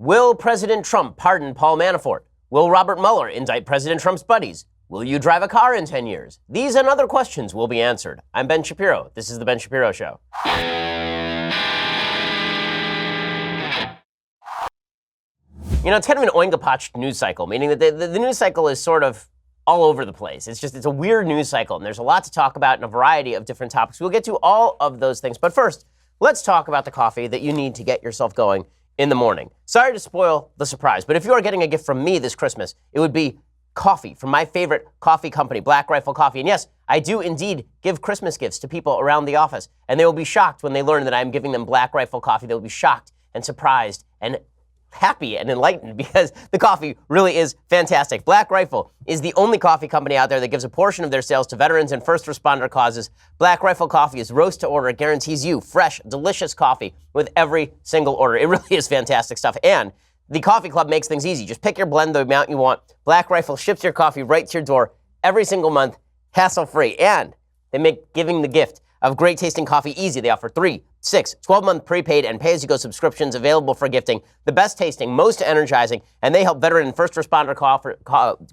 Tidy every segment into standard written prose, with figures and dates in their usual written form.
Will President Trump pardon Paul Manafort? Will Robert Mueller indict President Trump's buddies? Will you drive a car in 10 years? These and other questions will be answered. I'm Ben Shapiro. This is The Ben Shapiro Show. You know, it's kind of an oingapatched news cycle, meaning that the news cycle is sort of all over the place. It's a weird news cycle, and there's a lot to talk about in a variety of different topics. We'll get to all of those things. But first, let's talk about the coffee that you need to get yourself going in the morning. Sorry to spoil the surprise, but if you are getting a gift from me this Christmas, it would be coffee from my favorite coffee company, Black Rifle Coffee. And yes, I do indeed give Christmas gifts to people around the office, and they will be shocked when they learn that I'm giving them Black Rifle Coffee. They will be shocked and surprised and happy and enlightened because the coffee really is fantastic. Black Rifle is the only coffee company out there that gives a portion of their sales to veterans and first responder causes. Black Rifle Coffee is roast to order. It guarantees you fresh, delicious coffee with every single order. It really is fantastic stuff. And the Coffee Club makes things easy. Just pick your blend, the amount you want. Black Rifle ships your coffee right to your door every single month, hassle-free. And they make giving the gift of great tasting coffee easy. They offer 3, 6, 12-month prepaid and pay-as-you-go subscriptions available for gifting. The best tasting, most energizing, and they help veteran and first responder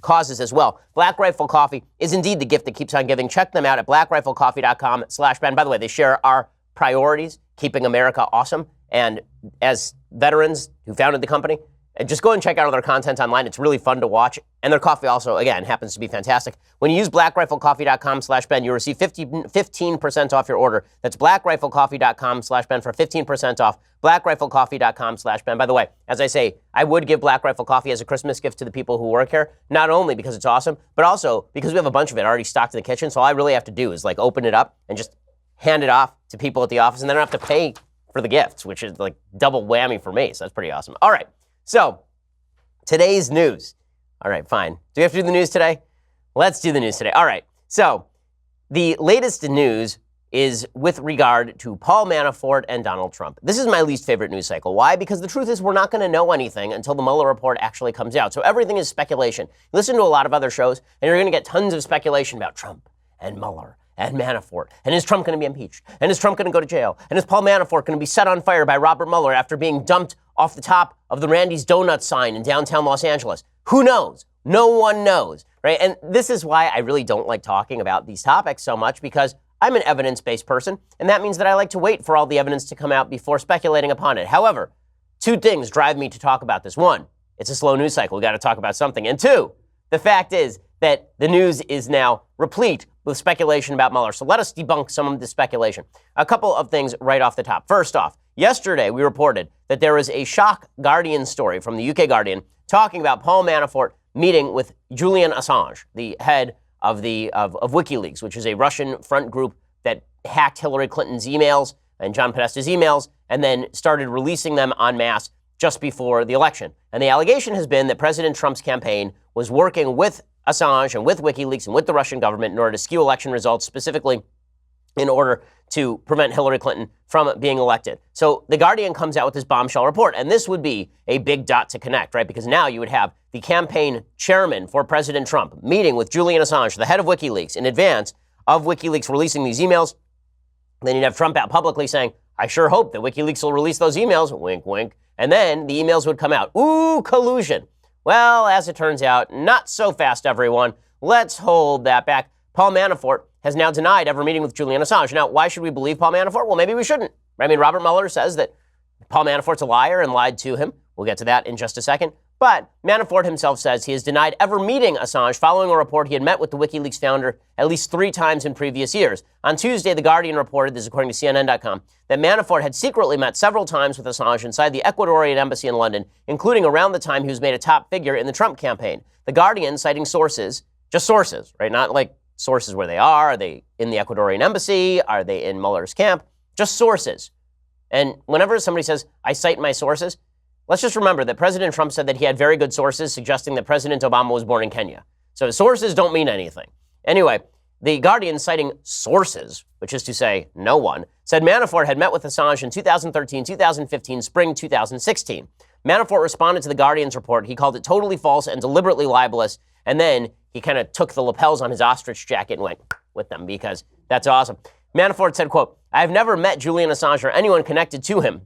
causes as well. Black Rifle Coffee is indeed the gift that keeps on giving. Check them out at blackriflecoffee.com/Ben. By the way, they share our priorities, keeping America awesome. And as veterans who founded the company, and just go and check out all their content online. It's really fun to watch. And their coffee also, again, happens to be fantastic. When you use blackriflecoffee.com/Ben, you receive 15% off your order. That's blackriflecoffee.com/Ben for 15% off. blackriflecoffee.com/Ben. By the way, as I say, I would give Black Rifle Coffee as a Christmas gift to the people who work here, not only because it's awesome, but also because we have a bunch of it already stocked in the kitchen. So all I really have to do is open it up and just hand it off to people at the office, and then I don't have to pay for the gifts, which is double whammy for me. So that's pretty awesome. All right. So, today's news. All right, fine. Do we have to do the news today? Let's do the news today. All right. So, the latest news is with regard to Paul Manafort and Donald Trump. This is my least favorite news cycle. Why? Because the truth is we're not going to know anything until the Mueller report actually comes out. So, everything is speculation. Listen to a lot of other shows, and you're going to get tons of speculation about Trump and Mueller and Manafort. And is Trump going to be impeached? And is Trump going to go to jail? And is Paul Manafort going to be set on fire by Robert Mueller after being dumped off the top of the Randy's Donuts sign in downtown Los Angeles? Who knows? No one knows, right? And this is why I really don't like talking about these topics so much, because I'm an evidence-based person, and that means that I like to wait for all the evidence to come out before speculating upon it. However, 2 things drive me to talk about this. 1, it's a slow news cycle. We got to talk about something. And 2, the fact is that the news is now replete with speculation about Mueller. So let us debunk some of the speculation. A couple of things right off the top. First off, yesterday we reported that there was a shock Guardian story from the UK Guardian talking about Paul Manafort meeting with Julian Assange, the head of WikiLeaks, which is a Russian front group that hacked Hillary Clinton's emails and John Podesta's emails and then started releasing them en masse just before the election. And the allegation has been that President Trump's campaign was working with Assange and with WikiLeaks and with the Russian government in order to skew election results, specifically in order to prevent Hillary Clinton from being elected. So the Guardian comes out with this bombshell report, and this would be a big dot to connect, right? Because now you would have the campaign chairman for President Trump meeting with Julian Assange, the head of WikiLeaks, in advance of WikiLeaks releasing these emails. Then you'd have Trump out publicly saying, I sure hope that WikiLeaks will release those emails, wink, wink. And then the emails would come out. Ooh, collusion. Well, as it turns out, not so fast, everyone. Let's hold that back. Paul Manafort has now denied ever meeting with Julian Assange. Now, why should we believe Paul Manafort? Well, maybe we shouldn't. I mean, Robert Mueller says that Paul Manafort's a liar and lied to him. We'll get to that in just a second. But Manafort himself says he has denied ever meeting Assange following a report he had met with the WikiLeaks founder at least 3 times in previous years. On Tuesday, The Guardian reported, this is according to CNN.com, that Manafort had secretly met several times with Assange inside the Ecuadorian embassy in London, including around the time he was made a top figure in the Trump campaign. The Guardian, citing sources, just sources, right? Not like sources where they are they in the Ecuadorian embassy? Are they in Mueller's camp? Just sources. And whenever somebody says, I cite my sources, let's just remember that President Trump said that he had very good sources suggesting that President Obama was born in Kenya. So sources don't mean anything. Anyway, The Guardian, citing sources, which is to say no one, said Manafort had met with Assange in 2013, 2015, spring 2016. Manafort responded to The Guardian's report. He called it totally false and deliberately libelous. And then he kind of took the lapels on his ostrich jacket and went with them because that's awesome. Manafort said, quote, I have never met Julian Assange or anyone connected to him.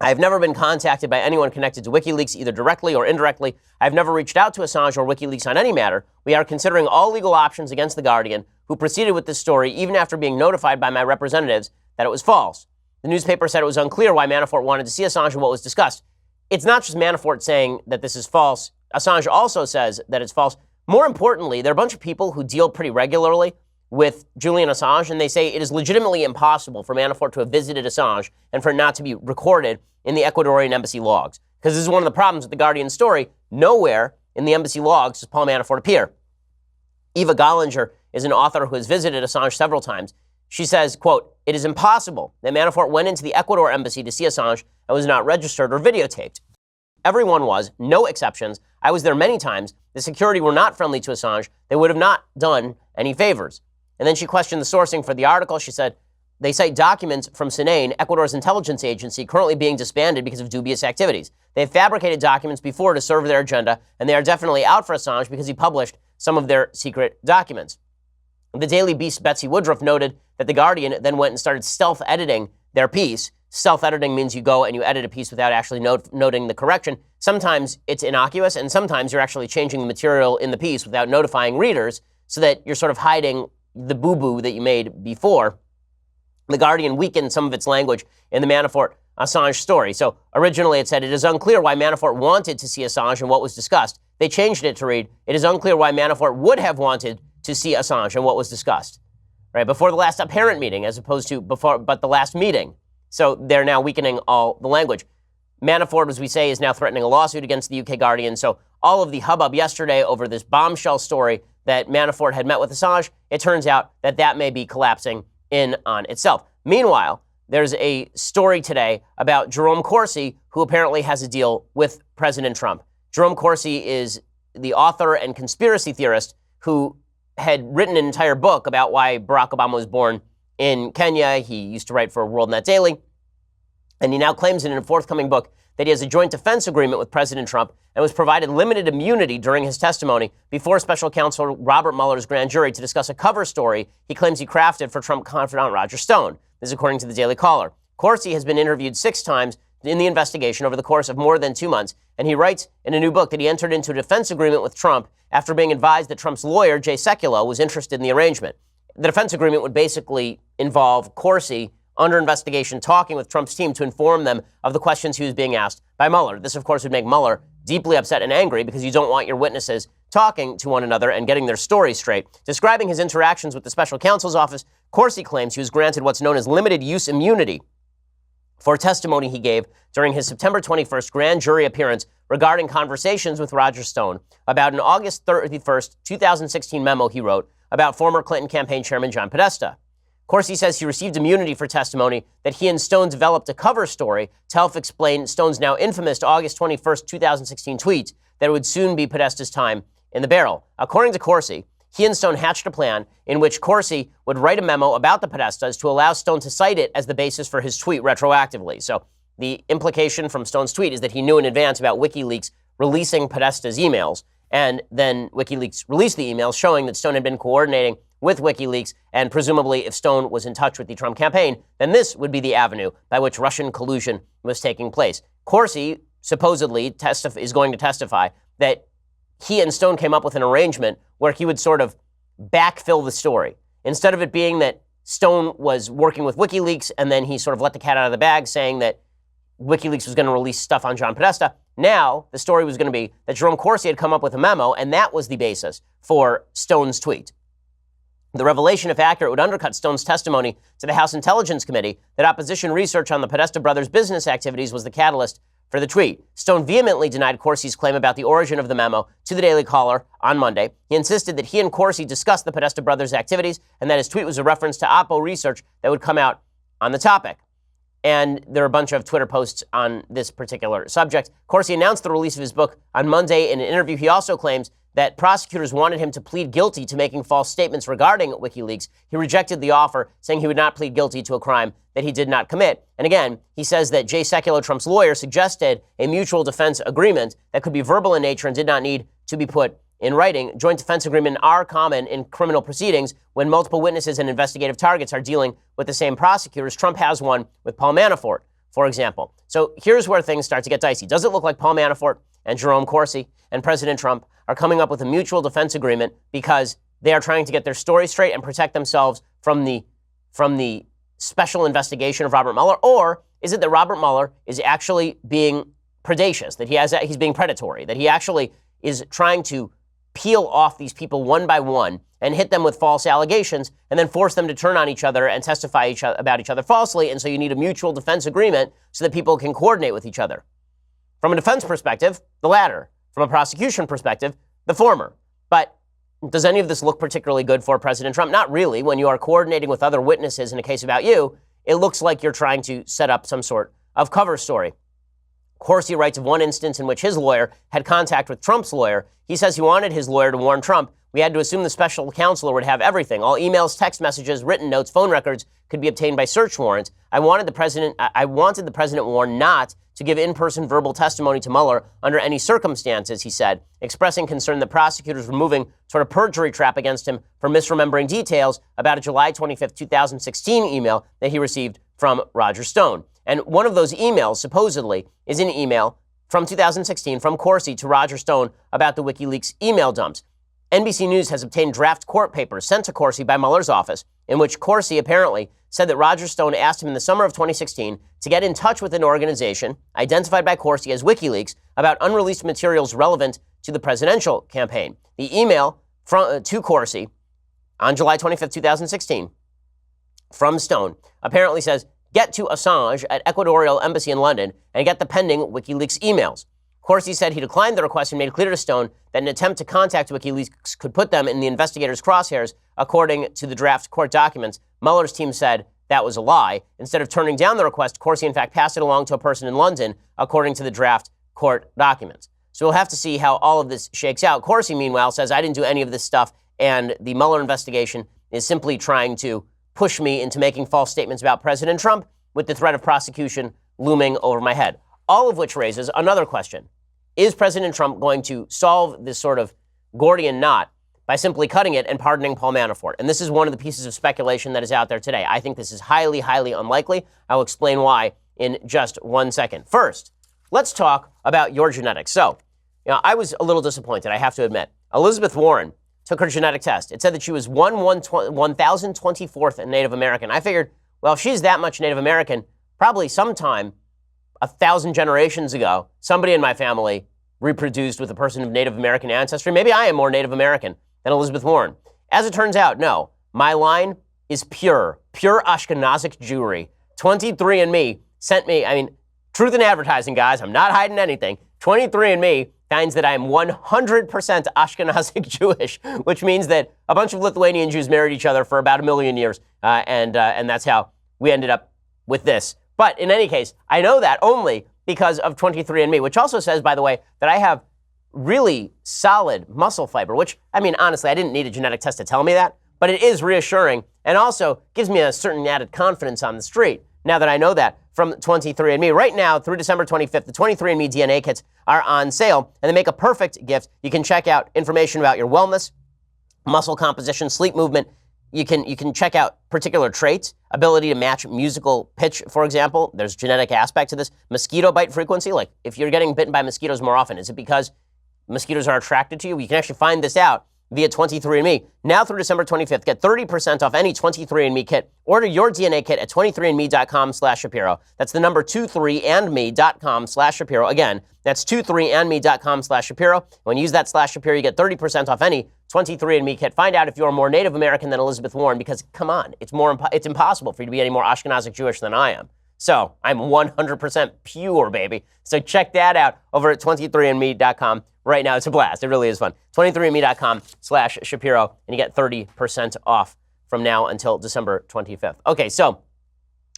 I have never been contacted by anyone connected to WikiLeaks, either directly or indirectly. I have never reached out to Assange or WikiLeaks on any matter. We are considering all legal options against The Guardian, who proceeded with this story even after being notified by my representatives that it was false. The newspaper said it was unclear why Manafort wanted to see Assange and what was discussed. It's not just Manafort saying that this is false. Assange also says that it's false. More importantly, there are a bunch of people who deal pretty regularly with Julian Assange, and they say it is legitimately impossible for Manafort to have visited Assange and for it not to be recorded in the Ecuadorian embassy logs. Because this is one of the problems with the Guardian story. Nowhere in the embassy logs does Paul Manafort appear. Eva Gollinger is an author who has visited Assange several times. She says, quote, "It is impossible that Manafort went into the Ecuador embassy to see Assange and was not registered or videotaped. Everyone was, no exceptions. I was there many times. The security were not friendly to Assange. They would have not done any favors." And then she questioned the sourcing for the article. She said, they cite documents from SINAIN, Ecuador's intelligence agency, currently being disbanded because of dubious activities. They have fabricated documents before to serve their agenda, and they are definitely out for Assange because he published some of their secret documents. The Daily Beast's Betsy Woodruff noted that The Guardian then went and started stealth-editing their piece. Stealth-editing means you go and you edit a piece without actually noting the correction. Sometimes it's innocuous, and sometimes you're actually changing the material in the piece without notifying readers so that you're sort of hiding the boo-boo that you made before. The Guardian weakened some of its language in the Manafort Assange story. So originally it said, "It is unclear why Manafort wanted to see Assange and what was discussed." They changed it to read, "It is unclear why Manafort would have wanted to see Assange and what was discussed." Right, before the last apparent meeting, as opposed to before, but the last meeting. So they're now weakening all the language. Manafort, as we say, is now threatening a lawsuit against the UK Guardian. So all of the hubbub yesterday over this bombshell story that Manafort had met with Assange, it turns out that that may be collapsing in on itself. Meanwhile, there's a story today about Jerome Corsi, who apparently has a deal with President Trump. Jerome Corsi is the author and conspiracy theorist who had written an entire book about why Barack Obama was born in Kenya. He used to write for WorldNet Daily. And he now claims in a forthcoming book that he has a joint defense agreement with President Trump and was provided limited immunity during his testimony before special counsel Robert Mueller's grand jury to discuss a cover story he claims he crafted for Trump confidant Roger Stone. This is according to the Daily Caller. Corsi has been interviewed 6 times in the investigation over the course of more than 2 months, and he writes in a new book that he entered into a defense agreement with Trump after being advised that Trump's lawyer, Jay Sekulow, was interested in the arrangement. The defense agreement would basically involve Corsi under investigation talking with Trump's team to inform them of the questions he was being asked by Mueller. This, of course, would make Mueller deeply upset and angry because you don't want your witnesses talking to one another and getting their stories straight. Describing his interactions with the special counsel's office, Corsi claims he was granted what's known as limited use immunity for testimony he gave during his September 21st grand jury appearance regarding conversations with Roger Stone about an August 31st, 2016 memo he wrote about former Clinton campaign chairman John Podesta. Corsi says he received immunity for testimony that he and Stone developed a cover story to help explain Stone's now infamous August 21st, 2016 tweet that it would soon be Podesta's time in the barrel. According to Corsi, he and Stone hatched a plan in which Corsi would write a memo about the Podestas to allow Stone to cite it as the basis for his tweet retroactively. So the implication from Stone's tweet is that he knew in advance about WikiLeaks releasing Podesta's emails, and then WikiLeaks released the emails showing that Stone had been coordinating with WikiLeaks, and presumably if Stone was in touch with the Trump campaign, then this would be the avenue by which Russian collusion was taking place. Corsi supposedly is going to testify that he and Stone came up with an arrangement where he would sort of backfill the story. Instead of it being that Stone was working with WikiLeaks and then he sort of let the cat out of the bag saying that WikiLeaks was going to release stuff on John Podesta, now the story was going to be that Jerome Corsi had come up with a memo and that was the basis for Stone's tweet. The revelation, if accurate, would undercut Stone's testimony to the House Intelligence Committee that opposition research on the Podesta brothers' business activities was the catalyst for the tweet. Stone vehemently denied Corsi's claim about the origin of the memo to the Daily Caller on Monday. He insisted that he and Corsi discussed the Podesta brothers' activities and that his tweet was a reference to Oppo research that would come out on the topic. And there are a bunch of Twitter posts on this particular subject. Corsi announced the release of his book on Monday. In an interview, he also claims that prosecutors wanted him to plead guilty to making false statements regarding WikiLeaks. He rejected the offer, saying he would not plead guilty to a crime that he did not commit. And again, he says that Jay Sekulow, Trump's lawyer, suggested a mutual defense agreement that could be verbal in nature and did not need to be put in writing. Joint defense agreements are common in criminal proceedings when multiple witnesses and investigative targets are dealing with the same prosecutors. Trump has one with Paul Manafort. for example. So here's where things start to get dicey. Does it look like Paul Manafort and Jerome Corsi and President Trump are coming up with a mutual defense agreement because they are trying to get their story straight and protect themselves from the special investigation of Robert Mueller? Or is it that Robert Mueller is actually being predacious, that he's being predatory, that he actually is trying to peel off these people one by one and hit them with false allegations and then force them to turn on each other and testify about each other falsely? And so you need a mutual defense agreement so that people can coordinate with each other. From a defense perspective, the latter. From a prosecution perspective, the former. But does any of this look particularly good for President Trump? Not really. When you are coordinating with other witnesses in a case about you, it looks like you're trying to set up some sort of cover story. Corsi writes of one instance in which his lawyer had contact with Trump's lawyer. He says he wanted his lawyer to warn Trump. We had to assume the special counselor would have everything. All emails, text messages, written notes, phone records could be obtained by search warrants. I wanted the president warned not to give in-person verbal testimony to Mueller under any circumstances, he said, expressing concern that prosecutors were moving toward a perjury trap against him for misremembering details about a July 25, 2016 email that he received from Roger Stone. And one of those emails, supposedly, is an email from 2016 from Corsi to Roger Stone about the WikiLeaks email dumps. NBC News has obtained draft court papers sent to Corsi by Mueller's office, in which Corsi apparently said that Roger Stone asked him in the summer of 2016 to get in touch with an organization identified by Corsi as WikiLeaks about unreleased materials relevant to the presidential campaign. The email to Corsi on July 25, 2016 from Stone apparently says, "Get to Assange at Ecuadorial Embassy in London and get the pending WikiLeaks emails." Corsi said he declined the request and made clear to Stone that an attempt to contact WikiLeaks could put them in the investigators' crosshairs, according to the draft court documents. Mueller's team said that was a lie. Instead of turning down the request, Corsi, in fact, passed it along to a person in London, according to the draft court documents. So we'll have to see how all of this shakes out. Corsi, meanwhile, says, I didn't do any of this stuff, and the Mueller investigation is simply trying to push me into making false statements about President Trump with the threat of prosecution looming over my head. All of which raises another question. Is President Trump going to solve this sort of Gordian knot by simply cutting it and pardoning Paul Manafort? And this is one of the pieces of speculation that is out there today. I think this is highly, highly unlikely. I will explain why in just 1 second. First, let's talk about your genetics. So, I was a little disappointed, I have to admit. Elizabeth Warren took her genetic test. It said that she was 1,024th Native American. I figured, well, if she's that much Native American, probably sometime 1,000 generations ago, somebody in my family reproduced with a person of Native American ancestry. Maybe I am more Native American than Elizabeth Warren. As it turns out, no. My line is pure Ashkenazic Jewry. 23andMe sent me, truth in advertising, guys. I'm not hiding anything. 23andMe finds that I am 100% Ashkenazic Jewish, which means that a bunch of Lithuanian Jews married each other for about 1 million years, and that's how we ended up with this. But in any case, I know that only because of 23andMe, which also says, by the way, that I have really solid muscle fiber, which, honestly, I didn't need a genetic test to tell me that, but it is reassuring and also gives me a certain added confidence on the street now that I know that from 23andMe. Right now, through December 25th, the 23andMe DNA kits are on sale, and they make a perfect gift. You can check out information about your wellness, muscle composition, sleep movement. You can check out particular traits, ability to match musical pitch, for example. There's genetic aspect to this. Mosquito bite frequency, like if you're getting bitten by mosquitoes more often, is it because mosquitoes are attracted to you? You can actually find this out via 23andMe. Now through December 25th, get 30% off any 23andMe kit. Order your DNA kit at 23andme.com/Shapiro. That's the number 23andme.com/Shapiro. Again, that's 23andme.com/Shapiro. When you use that /Shapiro, you get 30% off any 23andMe kit. Find out if you're more Native American than Elizabeth Warren, because come on, it's impossible for you to be any more Ashkenazic Jewish than I am. So I'm 100% pure, baby. So check that out over at 23andme.com. Right now, it's a blast. It really is fun. 23andme.com/Shapiro, and you get 30% off from now until December 25th. Okay, so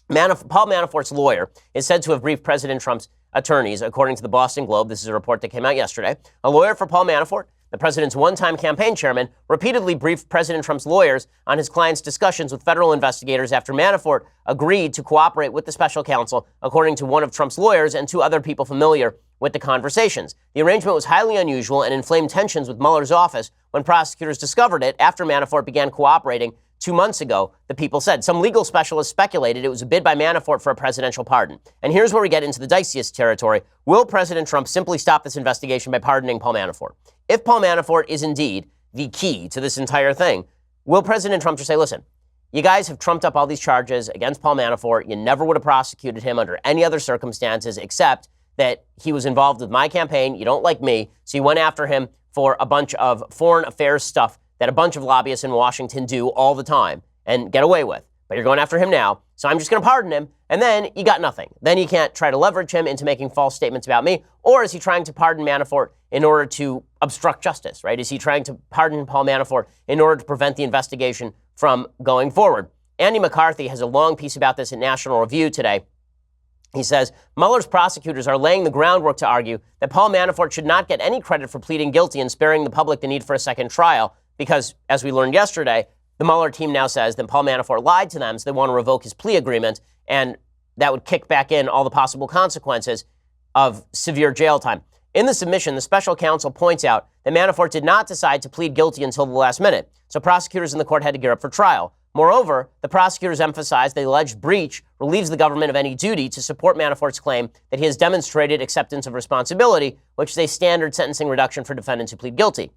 Paul Manafort's lawyer is said to have briefed President Trump's attorneys, according to the Boston Globe. This is a report that came out yesterday. A lawyer for Paul Manafort, the president's one-time campaign chairman, repeatedly briefed President Trump's lawyers on his client's discussions with federal investigators after Manafort agreed to cooperate with the special counsel, according to one of Trump's lawyers and 2 other people familiar with the conversations. The arrangement was highly unusual and inflamed tensions with Mueller's office when prosecutors discovered it after Manafort began cooperating 2 months ago, the People said. Some legal specialists speculated it was a bid by Manafort for a presidential pardon. And here's where we get into the diciest territory. Will President Trump simply stop this investigation by pardoning Paul Manafort? If Paul Manafort is indeed the key to this entire thing, will President Trump just say, listen, you guys have trumped up all these charges against Paul Manafort. You never would have prosecuted him under any other circumstances except that he was involved with my campaign. You don't like me. So you went after him for a bunch of foreign affairs stuff that a bunch of lobbyists in Washington do all the time and get away with. But you're going after him now. So I'm just going to pardon him. And then you got nothing. Then you can't try to leverage him into making false statements about me. Or is he trying to pardon Manafort in order to obstruct justice, right? Is he trying to pardon Paul Manafort in order to prevent the investigation from going forward? Andy McCarthy has a long piece about this in National Review today. He says, Mueller's prosecutors are laying the groundwork to argue that Paul Manafort should not get any credit for pleading guilty and sparing the public the need for a second trial because, as we learned yesterday, the Mueller team now says that Paul Manafort lied to them, so they want to revoke his plea agreement, and that would kick back in all the possible consequences of severe jail time. In the submission, the special counsel points out that Manafort did not decide to plead guilty until the last minute, so prosecutors in the court had to gear up for trial. Moreover, the prosecutors emphasized the alleged breach relieves the government of any duty to support Manafort's claim that he has demonstrated acceptance of responsibility, which is a standard sentencing reduction for defendants who plead guilty.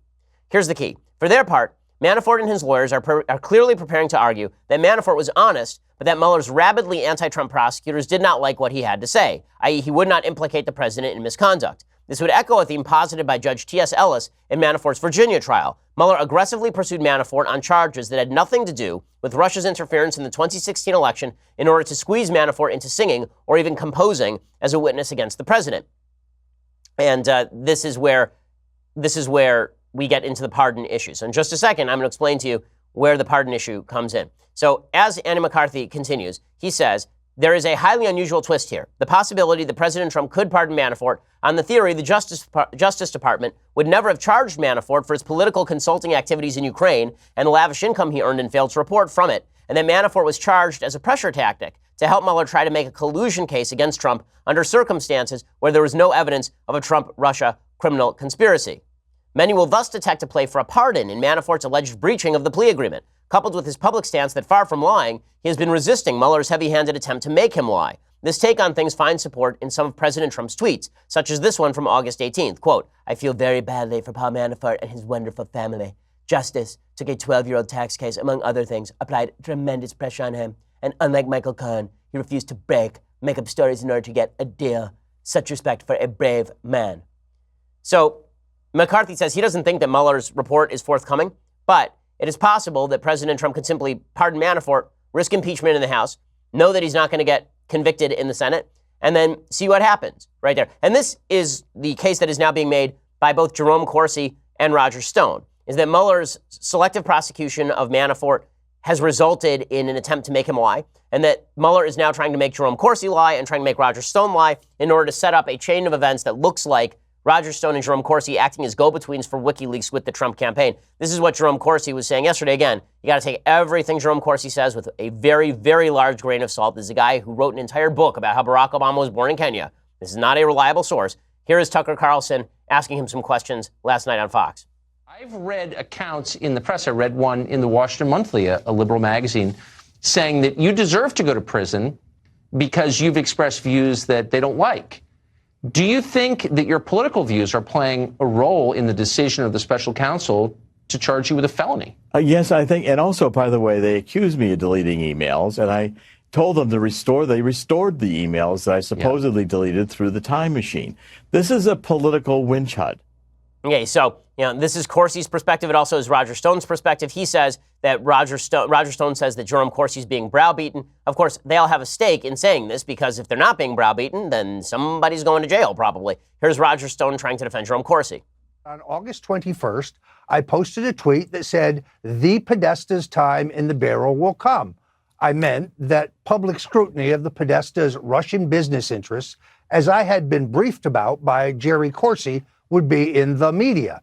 Here's the key. For their part, Manafort and his lawyers are clearly preparing to argue that Manafort was honest, but that Mueller's rabidly anti-Trump prosecutors did not like what he had to say, i.e. he would not implicate the president in misconduct. This would echo a theme posited by Judge T.S. Ellis in Manafort's Virginia trial. Mueller aggressively pursued Manafort on charges that had nothing to do with Russia's interference in the 2016 election in order to squeeze Manafort into singing or even composing as a witness against the president. And this is where we get into the pardon issue. So in just a second, I'm going to explain to you where the pardon issue comes in. So as Andy McCarthy continues, he says, there is a highly unusual twist here. The possibility that President Trump could pardon Manafort on the theory the Justice Department would never have charged Manafort for his political consulting activities in Ukraine and the lavish income he earned and failed to report from it, and that Manafort was charged as a pressure tactic to help Mueller try to make a collusion case against Trump under circumstances where there was no evidence of a Trump-Russia criminal conspiracy. Many will thus detect a play for a pardon in Manafort's alleged breaching of the plea agreement, coupled with his public stance that far from lying, he has been resisting Mueller's heavy-handed attempt to make him lie. This take on things finds support in some of President Trump's tweets, such as this one from August 18th. Quote, I feel very badly for Paul Manafort and his wonderful family. Justice took a 12-year-old tax case, among other things, applied tremendous pressure on him, and unlike Michael Cohen, he refused to make up stories in order to get a deal. Such respect for a brave man. So, McCarthy says he doesn't think that Mueller's report is forthcoming, but it is possible that President Trump can simply pardon Manafort, risk impeachment in the House, know that he's not going to get convicted in the Senate, and then see what happens right there. And this is the case that is now being made by both Jerome Corsi and Roger Stone, is that Mueller's selective prosecution of Manafort has resulted in an attempt to make him lie, and that Mueller is now trying to make Jerome Corsi lie and trying to make Roger Stone lie in order to set up a chain of events that looks like Roger Stone and Jerome Corsi acting as go-betweens for WikiLeaks with the Trump campaign. This is what Jerome Corsi was saying yesterday. Again, you got to take everything Jerome Corsi says with a very, very large grain of salt. This is a guy who wrote an entire book about how Barack Obama was born in Kenya. This is not a reliable source. Here is Tucker Carlson asking him some questions last night on Fox. I've read accounts in the press. I read one in the Washington Monthly, a liberal magazine, saying that you deserve to go to prison because you've expressed views that they don't like. Do you think that your political views are playing a role in the decision of the special counsel to charge you with a felony? Yes, I think. And also, by the way, they accused me of deleting emails, and I told them to restore. They restored the emails that I supposedly deleted through the time machine. This is a political witch hunt. Okay, so this is Corsi's perspective. It also is Roger Stone's perspective. He says that Roger Stone says that Jerome Corsi is being browbeaten. Of course, they all have a stake in saying this because if they're not being browbeaten, then somebody's going to jail probably. Here's Roger Stone trying to defend Jerome Corsi. On August 21st, I posted a tweet that said, "The Podesta's time in the barrel will come." I meant that public scrutiny of the Podesta's Russian business interests, as I had been briefed about by Jerry Corsi, would be in the media.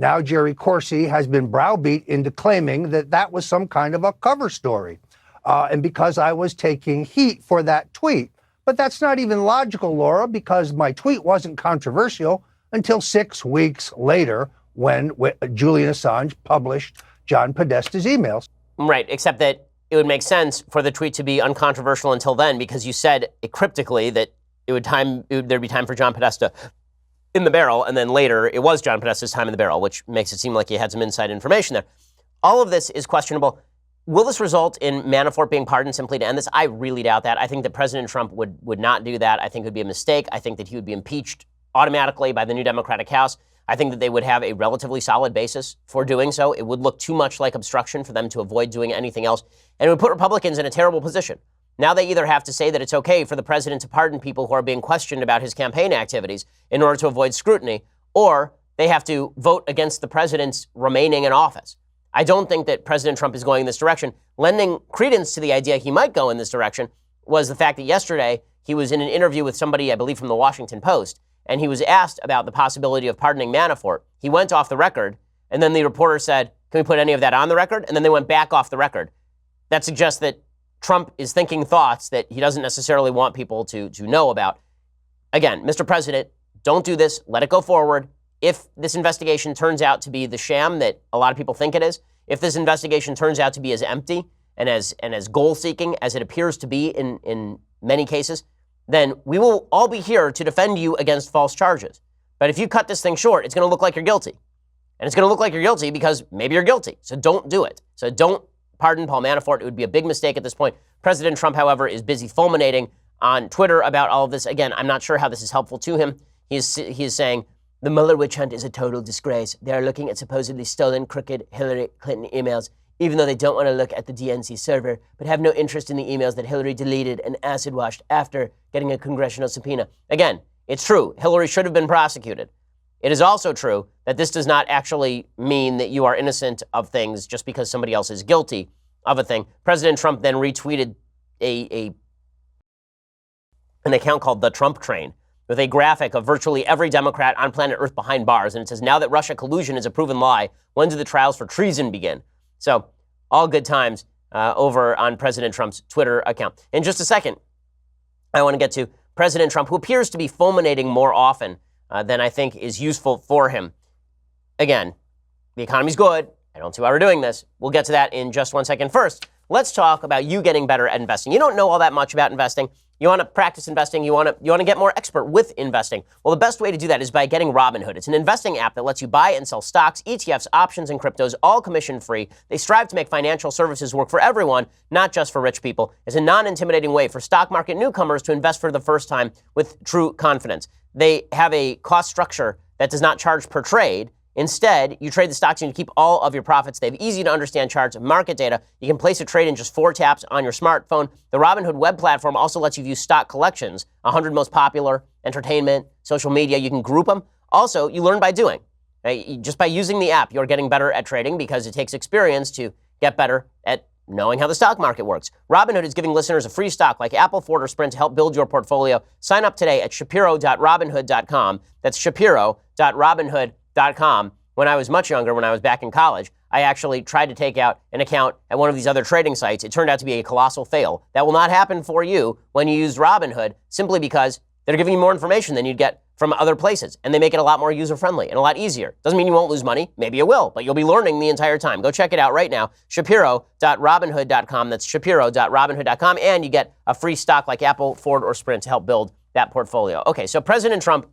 Now Jerry Corsi has been browbeat into claiming that that was some kind of a cover story. And because I was taking heat for that tweet. But that's not even logical, Laura, because my tweet wasn't controversial until 6 weeks later when Julian Assange published John Podesta's emails. Right, except that it would make sense for the tweet to be uncontroversial until then, because you said cryptically that there'd be time for John Podesta in the barrel, and then later it was John Podesta's time in the barrel, which makes it seem like you had some inside information there. All of this is questionable. Will this result in Manafort being pardoned simply to end this? I really doubt that. I think that President Trump would not do that. I think it would be a mistake. I think that he would be impeached automatically by the new Democratic House. I think that they would have a relatively solid basis for doing so. It would look too much like obstruction for them to avoid doing anything else. And it would put Republicans in a terrible position. Now they either have to say that it's okay for the president to pardon people who are being questioned about his campaign activities in order to avoid scrutiny, or they have to vote against the president's remaining in office. I don't think that President Trump is going in this direction. Lending credence to the idea he might go in this direction was the fact that yesterday he was in an interview with somebody, I believe from the Washington Post, and he was asked about the possibility of pardoning Manafort. He went off the record, and then the reporter said, "Can we put any of that on the record?" And then they went back off the record. That suggests that Trump is thinking thoughts that he doesn't necessarily want people to know about. Again, Mr. President, don't do this. Let it go forward. If this investigation turns out to be the sham that a lot of people think it is, if this investigation turns out to be as empty and as goal-seeking as it appears to be in many cases, then we will all be here to defend you against false charges. But if you cut this thing short, it's going to look like you're guilty. And it's going to look like you're guilty because maybe you're guilty. So don't do it. So don't pardon Paul Manafort. It would be a big mistake at this point. President Trump, however, is busy fulminating on Twitter about all of this. Again, I'm not sure how this is helpful to him. He is saying, the Mueller witch hunt is a total disgrace. They are looking at supposedly stolen, crooked Hillary Clinton emails, even though they don't want to look at the DNC server, but have no interest in the emails that Hillary deleted and acid-washed after getting a congressional subpoena. Again, it's true. Hillary should have been prosecuted. It is also true that this does not actually mean that you are innocent of things just because somebody else is guilty of a thing. President Trump then retweeted an account called The Trump Train with a graphic of virtually every Democrat on planet Earth behind bars. And it says, now that Russia collusion is a proven lie, when do the trials for treason begin? So all good times over on President Trump's Twitter account. In just a second, I want to get to President Trump, who appears to be fulminating more often than I think is useful for him. Again, the economy's good. I don't see why we're doing this. We'll get to that in just 1 second. First, let's talk about you getting better at investing. You don't know all that much about investing. You want to practice investing. You want to get more expert with investing. Well, the best way to do that is by getting Robinhood. It's an investing app that lets you buy and sell stocks, ETFs, options, and cryptos, all commission-free. They strive to make financial services work for everyone, not just for rich people. It's a non-intimidating way for stock market newcomers to invest for the first time with true confidence. They have a cost structure that does not charge per trade. Instead, you trade the stocks and you keep all of your profits. They have easy to understand charts and market data. You can place a trade in just 4 taps on your smartphone. The Robinhood web platform also lets you view stock collections, 100 most popular, entertainment, social media. You can group them. Also, you learn by doing. Just by using the app, you're getting better at trading because it takes experience to get better at knowing how the stock market works. Robinhood is giving listeners a free stock like Apple, Ford, or Sprint to help build your portfolio. Sign up today at shapiro.robinhood.com. That's shapiro.robinhood.com. When I was much younger, when I was back in college, I actually tried to take out an account at one of these other trading sites. It turned out to be a colossal fail. That will not happen for you when you use Robinhood, simply because they're giving you more information than you'd get from other places, and they make it a lot more user-friendly and a lot easier. Doesn't mean you won't lose money. Maybe you will, but you'll be learning the entire time. Go check it out right now, shapiro.robinhood.com. That's shapiro.robinhood.com, and you get a free stock like Apple, Ford, or Sprint to help build that portfolio. Okay, so President Trump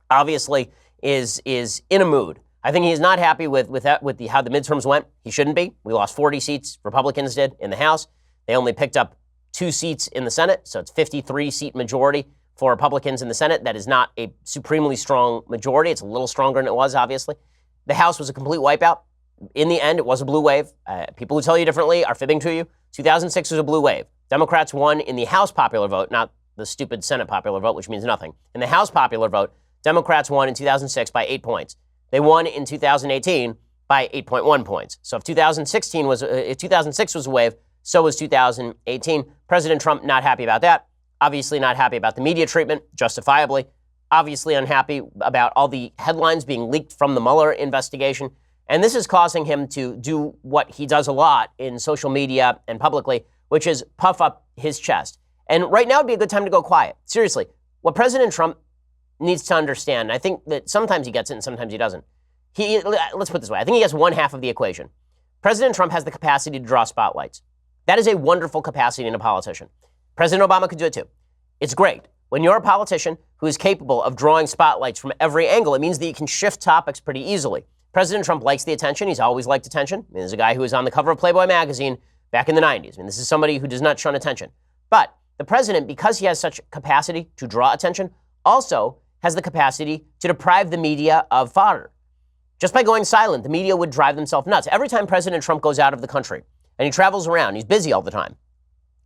obviously is in a mood. I think he is not happy with how the midterms went. He shouldn't be. We lost 40 seats, Republicans did, in the House. They only picked up 2 seats in the Senate, so it's 53-seat majority for Republicans in the Senate. That is not a supremely strong majority. It's a little stronger than it was, obviously. The House was a complete wipeout. In the end, it was a blue wave. People who tell you differently are fibbing to you. 2006 was a blue wave. Democrats won in the House popular vote, not the stupid Senate popular vote, which means nothing. In the House popular vote, Democrats won in 2006 by 8 points. They won in 2018 by 8.1 points. So if 2006 was a wave, so was 2018. President Trump not happy about that. Obviously not happy about the media treatment, justifiably. Obviously unhappy about all the headlines being leaked from the Mueller investigation. And this is causing him to do what he does a lot in social media and publicly, which is puff up his chest. And right now would be a good time to go quiet. Seriously, what President Trump needs to understand, and I think that sometimes he gets it and sometimes he doesn't. Let's put it this way. I think he has one half of the equation. President Trump has the capacity to draw spotlights. That is a wonderful capacity in a politician. President Obama could do it too. It's great. When you're a politician who is capable of drawing spotlights from every angle, it means that you can shift topics pretty easily. President Trump likes the attention. He's always liked attention. I mean, there's a guy who was on the cover of Playboy magazine back in the 90s. I mean, this is somebody who does not shun attention. But the president, because he has such capacity to draw attention, also has the capacity to deprive the media of fodder. Just by going silent, the media would drive themselves nuts. Every time President Trump goes out of the country and he travels around, he's busy all the time,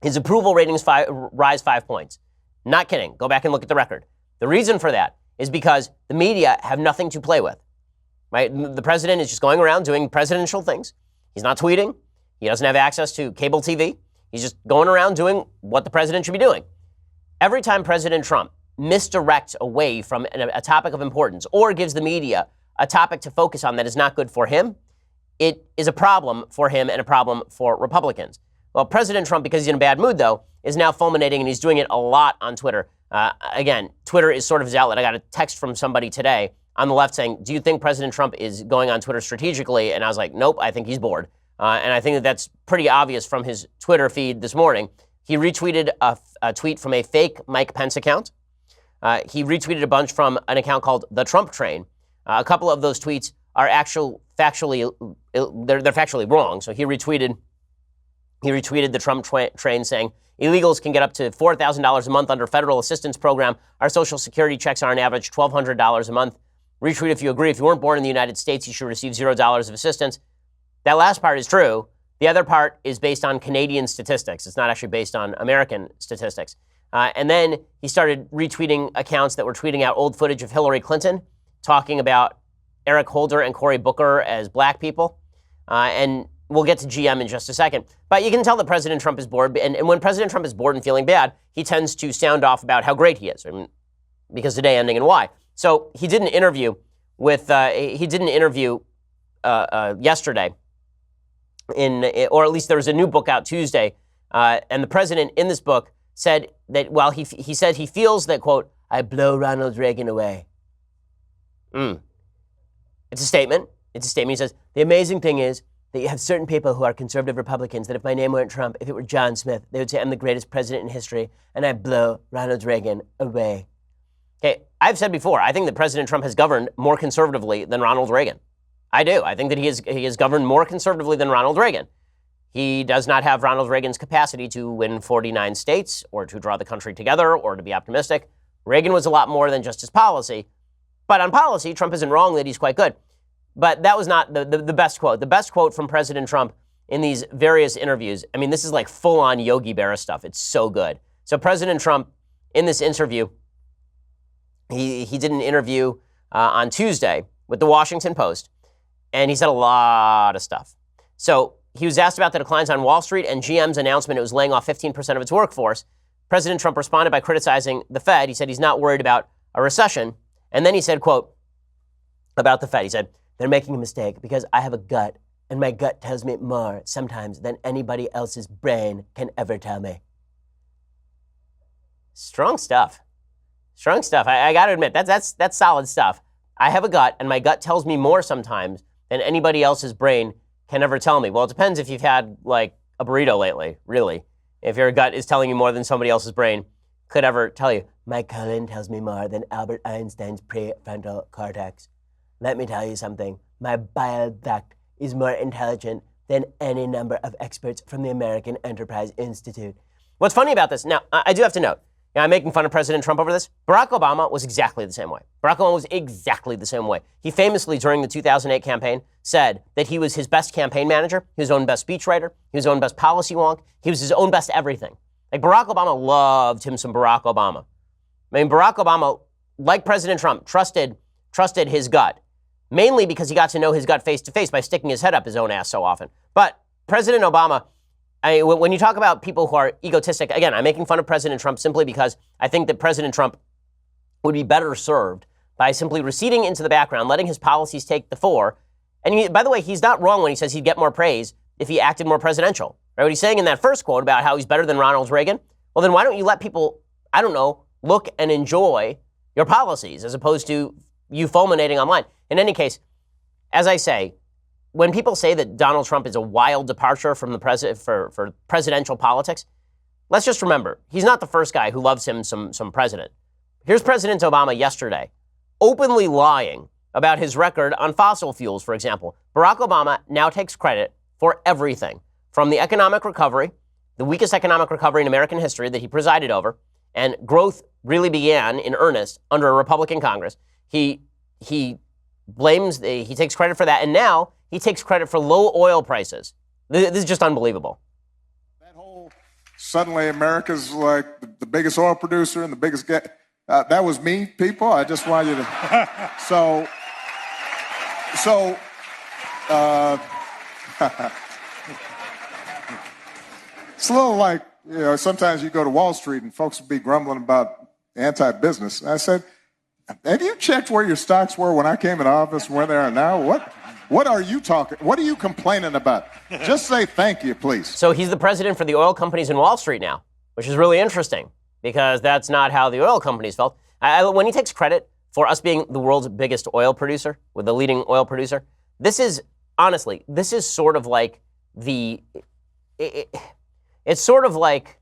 his approval ratings rise 5 points. Not kidding. Go back and look at the record. The reason for that is because the media have nothing to play with. Right? The president is just going around doing presidential things. He's not tweeting. He doesn't have access to cable TV. He's just going around doing what the president should be doing. Every time President Trump misdirects away from a topic of importance or gives the media a topic to focus on that is not good for him, it is a problem for him and a problem for Republicans. Well, President Trump, because he's in a bad mood, though, is now fulminating, and he's doing it a lot on Twitter. Again, Twitter is sort of his outlet. I got a text from somebody today on the left saying, do you think President Trump is going on Twitter strategically? And I was like, nope, I think he's bored. And I think that that's pretty obvious from his Twitter feed this morning. He retweeted a tweet from a fake Mike Pence account. He retweeted a bunch from an account called The Trump Train. A couple of those tweets are factually wrong. So he retweeted the Trump train saying, illegals can get up to $4,000 a month under federal assistance program. Our Social Security checks are on average $1,200 a month. Retweet if you agree. If you weren't born in the United States, you should receive $0 of assistance. That last part is true. The other part is based on Canadian statistics. It's not actually based on American statistics. And then he started retweeting accounts that were tweeting out old footage of Hillary Clinton talking about Eric Holder and Cory Booker as black people. And we'll get to GM in just a second. But you can tell that President Trump is bored. And when President Trump is bored and feeling bad, he tends to sound off about how great he is. I mean, because today ending in Y. So he did an interview yesterday, or at least there was a new book out Tuesday. And the president in this book said that, well, he said he feels that, quote, I blow Ronald Reagan away. It's a statement. It's a statement. He says, the amazing thing is that you have certain people who are conservative Republicans that if my name weren't Trump, if it were John Smith, they would say I'm the greatest president in history and I blow Ronald Reagan away. Okay, I've said before, I think that President Trump has governed more conservatively than Ronald Reagan. I do. I think that he has governed more conservatively than Ronald Reagan. He does not have Ronald Reagan's capacity to win 49 states or to draw the country together or to be optimistic. Reagan was a lot more than just his policy. But on policy, Trump isn't wrong that he's quite good. But that was not the best quote. The best quote from President Trump in these various interviews, I mean, this is like full-on Yogi Berra stuff. It's so good. So President Trump, in this interview, he did an interview on Tuesday with the Washington Post, and he said a lot of stuff. So he was asked about the declines on Wall Street and GM's announcement it was laying off 15% of its workforce. President Trump responded by criticizing the Fed. He said he's not worried about a recession. And then he said, quote, about the Fed, he said, they're making a mistake because I have a gut, and my gut tells me more sometimes than anybody else's brain can ever tell me. Strong stuff. Strong stuff. I got to admit, that's solid stuff. I have a gut, and my gut tells me more sometimes than anybody else's brain can ever tell me. Well, it depends if you've had, like, a burrito lately, really. If your gut is telling you more than somebody else's brain could ever tell you. My colon tells me more than Albert Einstein's prefrontal cortex. Let me tell you something. My bile duct is more intelligent than any number of experts from the American Enterprise Institute. What's funny about this, now, I do have to note, I'm making fun of President Trump over this. Barack Obama was exactly the same way. Barack Obama was exactly the same way. He famously, during the 2008 campaign, said that he was his best campaign manager, he was his own best speechwriter, he was his own best policy wonk, he was his own best everything. Like, Barack Obama loved him some Barack Obama. I mean, Barack Obama, like President Trump, trusted his gut, mainly because he got to know his gut face to face by sticking his head up his own ass so often. But President Obama, when you talk about people who are egotistic, again, I'm making fun of President Trump simply because I think that President Trump would be better served by simply receding into the background, letting his policies take the fore. And by the way, he's not wrong when he says he'd get more praise if he acted more presidential. Right? What he's saying in that first quote about how he's better than Ronald Reagan, well, then why don't you let people, I don't know, look and enjoy your policies as opposed to you fulminating online. In any case, as I say, when people say that Donald Trump is a wild departure from the for presidential politics, let's just remember, he's not the first guy who loves him some president. Here's President Obama yesterday, openly lying about his record on fossil fuels, for example. Barack Obama now takes credit for everything, from the economic recovery, the weakest economic recovery in American history that he presided over, and growth really began in earnest under a Republican Congress. He takes credit for that, and now he takes credit for low oil prices. This is just unbelievable. That whole suddenly America's like the biggest oil producer and the biggest that was me, people. I just want you to. So. It's a little like, sometimes you go to Wall Street and folks will be grumbling about anti-business. And I said, have you checked where your stocks were when I came into office and where they are now? What are you talking? What are you complaining about? Just say thank you, please. So he's the president for the oil companies in Wall Street now, which is really interesting because that's not how the oil companies felt. When he takes credit for us being the world's biggest oil producer, with the leading oil producer, this is sort of like it's sort of like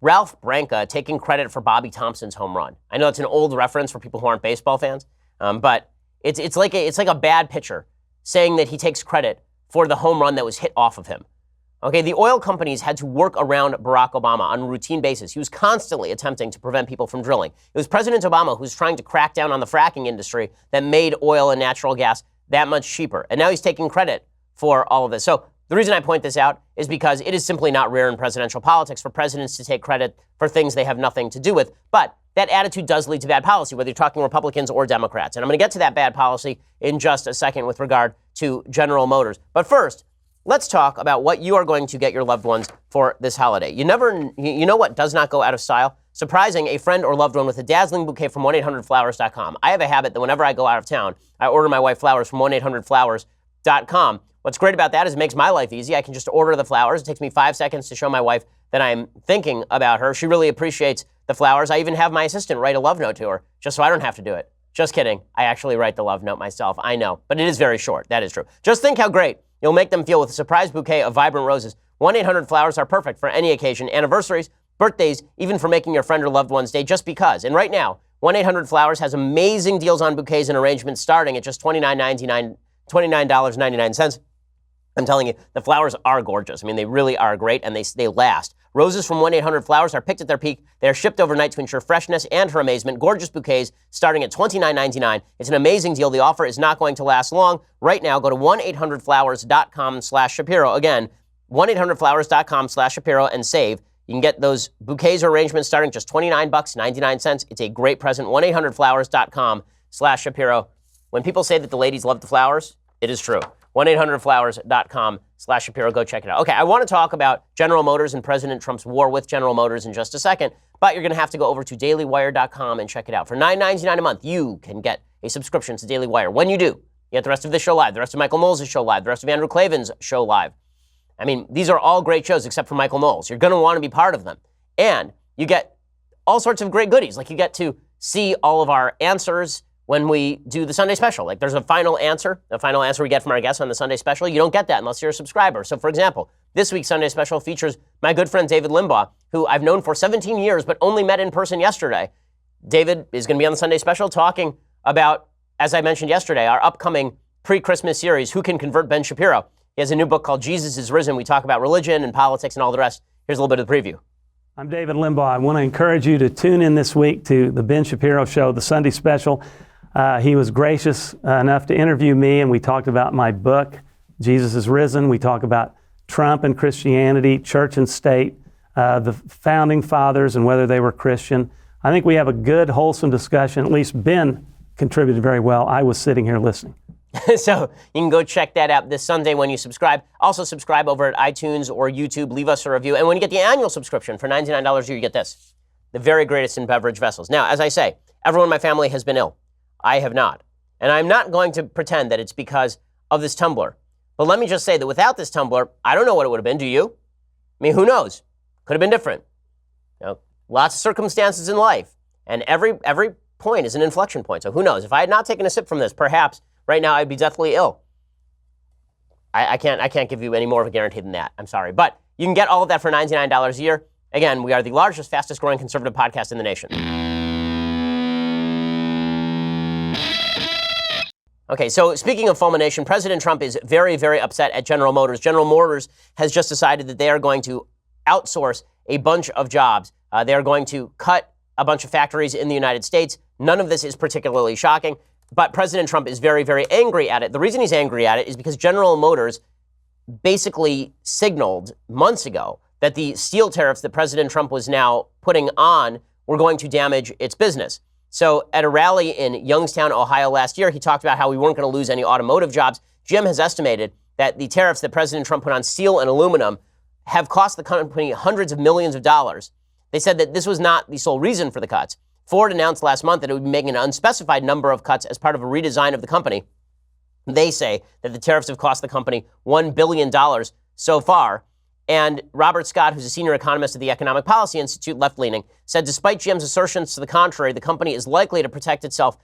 Ralph Branca taking credit for Bobby Thompson's home run. I know it's an old reference for people who aren't baseball fans, but it's like a bad pitcher saying that he takes credit for the home run that was hit off of him. Okay, the oil companies had to work around Barack Obama on a routine basis. He was constantly attempting to prevent people from drilling. It was President Obama who was trying to crack down on the fracking industry that made oil and natural gas that much cheaper. And now he's taking credit for all of this. So the reason I point this out is because it is simply not rare in presidential politics for presidents to take credit for things they have nothing to do with. But that attitude does lead to bad policy, whether you're talking Republicans or Democrats. And I'm going to get to that bad policy in just a second with regard to General Motors. But first, let's talk about what you are going to get your loved ones for this holiday. You know what does not go out of style? Surprising a friend or loved one with a dazzling bouquet from 1-800-Flowers.com. I have a habit that whenever I go out of town, I order my wife flowers from 1-800-Flowers.com. What's great about that is it makes my life easy. I can just order the flowers. It takes me 5 seconds to show my wife that I'm thinking about her. She really appreciates the flowers. I even have my assistant write a love note to her just so I don't have to do it. Just kidding. I actually write the love note myself. I know, but it is very short. That is true. Just think how great you'll make them feel with a surprise bouquet of vibrant roses. 1-800-Flowers are perfect for any occasion, anniversaries, birthdays, even for making your friend or loved one's day just because. And right now, 1-800-Flowers has amazing deals on bouquets and arrangements starting at just $29.99. I'm telling you, the flowers are gorgeous. I mean, they really are great, and they last. Roses from 1-800-Flowers are picked at their peak. They are shipped overnight to ensure freshness and her amazement. Gorgeous bouquets starting at $29.99. It's an amazing deal. The offer is not going to last long. Right now, go to 1-800-Flowers.com/Shapiro. Again, 1-800-Flowers.com/Shapiro and save. You can get those bouquets or arrangements starting just $29.99. It's a great present. 1-800-Flowers.com/Shapiro. When people say that the ladies love the flowers, it is true. 1-800-Flowers.com/Shapiro. Go check it out. Okay, I want to talk about General Motors and President Trump's war with General Motors in just a second, but you're going to have to go over to dailywire.com and check it out. For $9.99 a month, you can get a subscription to Daily Wire. When you do, you get the rest of this show live, the rest of Michael Knowles' show live, the rest of Andrew Klavan's show live. I mean, these are all great shows except for Michael Knowles. You're going to want to be part of them. And you get all sorts of great goodies, like you get to see all of our answers when we do the Sunday special. Like there's a final answer we get from our guests on the Sunday special. You don't get that unless you're a subscriber. So for example, this week's Sunday special features my good friend David Limbaugh, who I've known for 17 years, but only met in person yesterday. David is going to be on the Sunday special talking about, as I mentioned yesterday, our upcoming pre-Christmas series, Who Can Convert Ben Shapiro? He has a new book called Jesus is Risen. We talk about religion and politics and all the rest. Here's a little bit of the preview. I'm David Limbaugh. I want to encourage you to tune in this week to the Ben Shapiro Show, the Sunday special. He was gracious enough to interview me, and we talked about my book, Jesus is Risen. We talk about Trump and Christianity, church and state, the founding fathers and whether they were Christian. I think we have a good, wholesome discussion. At least Ben contributed very well. I was sitting here listening. So you can go check that out this Sunday when you subscribe. Also subscribe over at iTunes or YouTube. Leave us a review. And when you get the annual subscription for $99 a year, you get this, the very greatest in beverage vessels. Now, as I say, everyone in my family has been ill. I have not. And I'm not going to pretend that it's because of this tumbler. But let me just say that without this tumbler, I don't know what it would have been. Do you? I mean, who knows? Could have been different. You know, lots of circumstances in life. And every point is an inflection point. So who knows? If I had not taken a sip from this, perhaps right now I'd be deathly ill. I can't give you any more of a guarantee than that. I'm sorry. But you can get all of that for $99 a year. Again, we are the largest, fastest growing conservative podcast in the nation. Okay, so speaking of fulmination, President Trump is very, very upset at General Motors. General Motors has just decided that they are going to outsource a bunch of jobs. They are going to cut a bunch of factories in the United States. None of this is particularly shocking, but President Trump is very, very angry at it. The reason he's angry at it is because General Motors basically signaled months ago that the steel tariffs that President Trump was now putting on were going to damage its business. So at a rally in Youngstown, Ohio last year, he talked about how we weren't going to lose any automotive jobs. GM has estimated that the tariffs that President Trump put on steel and aluminum have cost the company hundreds of millions of dollars. They said that this was not the sole reason for the cuts. Ford announced last month that it would be making an unspecified number of cuts as part of a redesign of the company. They say that the tariffs have cost the company $1 billion so far. And Robert Scott, who's a senior economist at the Economic Policy Institute, left-leaning, said despite GM's assertions to the contrary, the company is likely to protect itself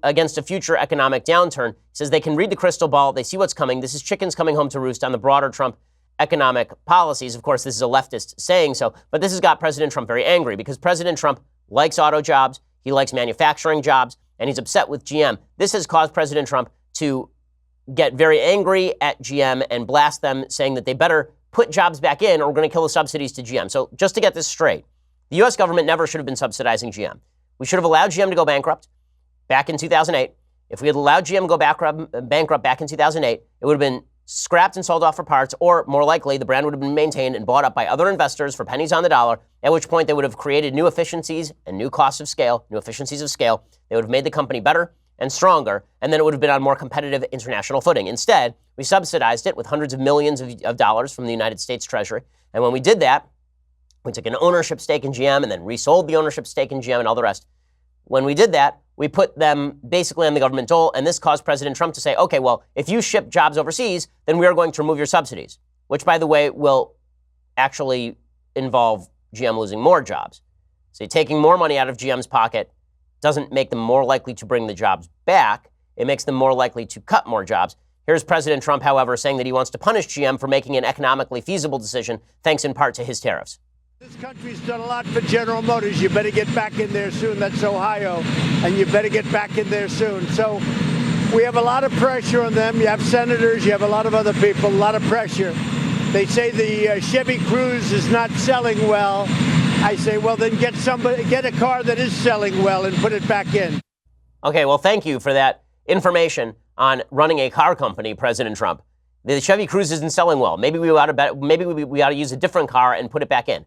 against a future economic downturn. He says they can read the crystal ball. They see what's coming. This is chickens coming home to roost on the broader Trump economic policies. Of course, this is a leftist saying so, but this has got President Trump very angry because President Trump likes auto jobs. He likes manufacturing jobs, and he's upset with GM. This has caused President Trump to get very angry at GM and blast them, saying that they better put jobs back in or we're going to kill the subsidies to GM. So just to get this straight, the U.S. government never should have been subsidizing GM. We should have allowed GM to go bankrupt back in 2008. If we had allowed GM to go bankrupt back in 2008, it would have been scrapped and sold off for parts, or more likely, the brand would have been maintained and bought up by other investors for pennies on the dollar, at which point they would have created new efficiencies and new costs of scale, new efficiencies of scale. They would have made the company better and stronger, and then it would have been on more competitive international footing. Instead, we subsidized it with hundreds of millions of dollars from the United States Treasury. And when we did that, we took an ownership stake in GM and then resold the ownership stake in GM and all the rest. When we did that, we put them basically on the government dole, and this caused President Trump to say, okay, well, if you ship jobs overseas, then we are going to remove your subsidies, which, by the way, will actually involve GM losing more jobs. So taking more money out of GM's pocket doesn't make them more likely to bring the jobs back. It makes them more likely to cut more jobs. Here's President Trump, however, saying that he wants to punish GM for making an economically feasible decision, thanks in part to his tariffs. This country's done a lot for General Motors. You better get back in there soon. That's Ohio. And you better get back in there soon. So we have a lot of pressure on them. You have senators. You have a lot of other people, a lot of pressure. They say the Chevy Cruze is not selling well. I say, well, then get a car that is selling well and put it back in. Okay, well, thank you for that information on running a car company, President Trump. The Chevy Cruze isn't selling well. Maybe we ought to use a different car and put it back in.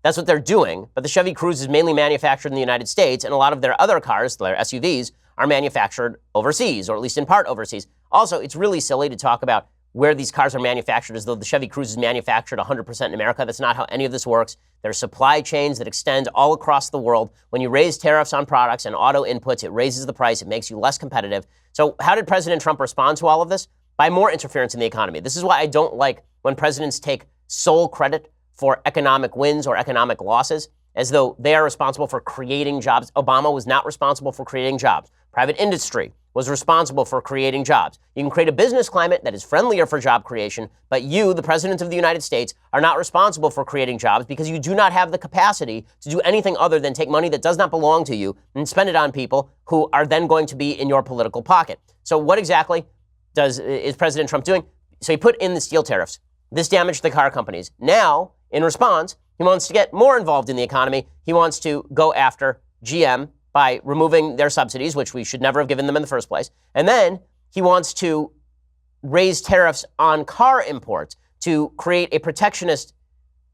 That's what they're doing. But the Chevy Cruze is mainly manufactured in the United States, and a lot of their other cars, their SUVs, are manufactured overseas, or at least in part overseas. Also, it's really silly to talk about where these cars are manufactured as though the Chevy Cruze is manufactured 100% in America. That's not how any of this works. There are supply chains that extend all across the world. When you raise tariffs on products and auto inputs, it raises the price. It makes you less competitive. So how did President Trump respond to all of this? By more interference in the economy. This is why I don't like when presidents take sole credit for economic wins or economic losses, as though they are responsible for creating jobs. Obama was not responsible for creating jobs. Private industry was responsible for creating jobs. You can create a business climate that is friendlier for job creation, but you, the President of the United States, are not responsible for creating jobs because you do not have the capacity to do anything other than take money that does not belong to you and spend it on people who are then going to be in your political pocket. So what exactly is President Trump doing? So he put in the steel tariffs. This damaged the car companies. Now, in response, he wants to get more involved in the economy. He wants to go after GM by removing their subsidies, which we should never have given them in the first place. And then he wants to raise tariffs on car imports to create a protectionist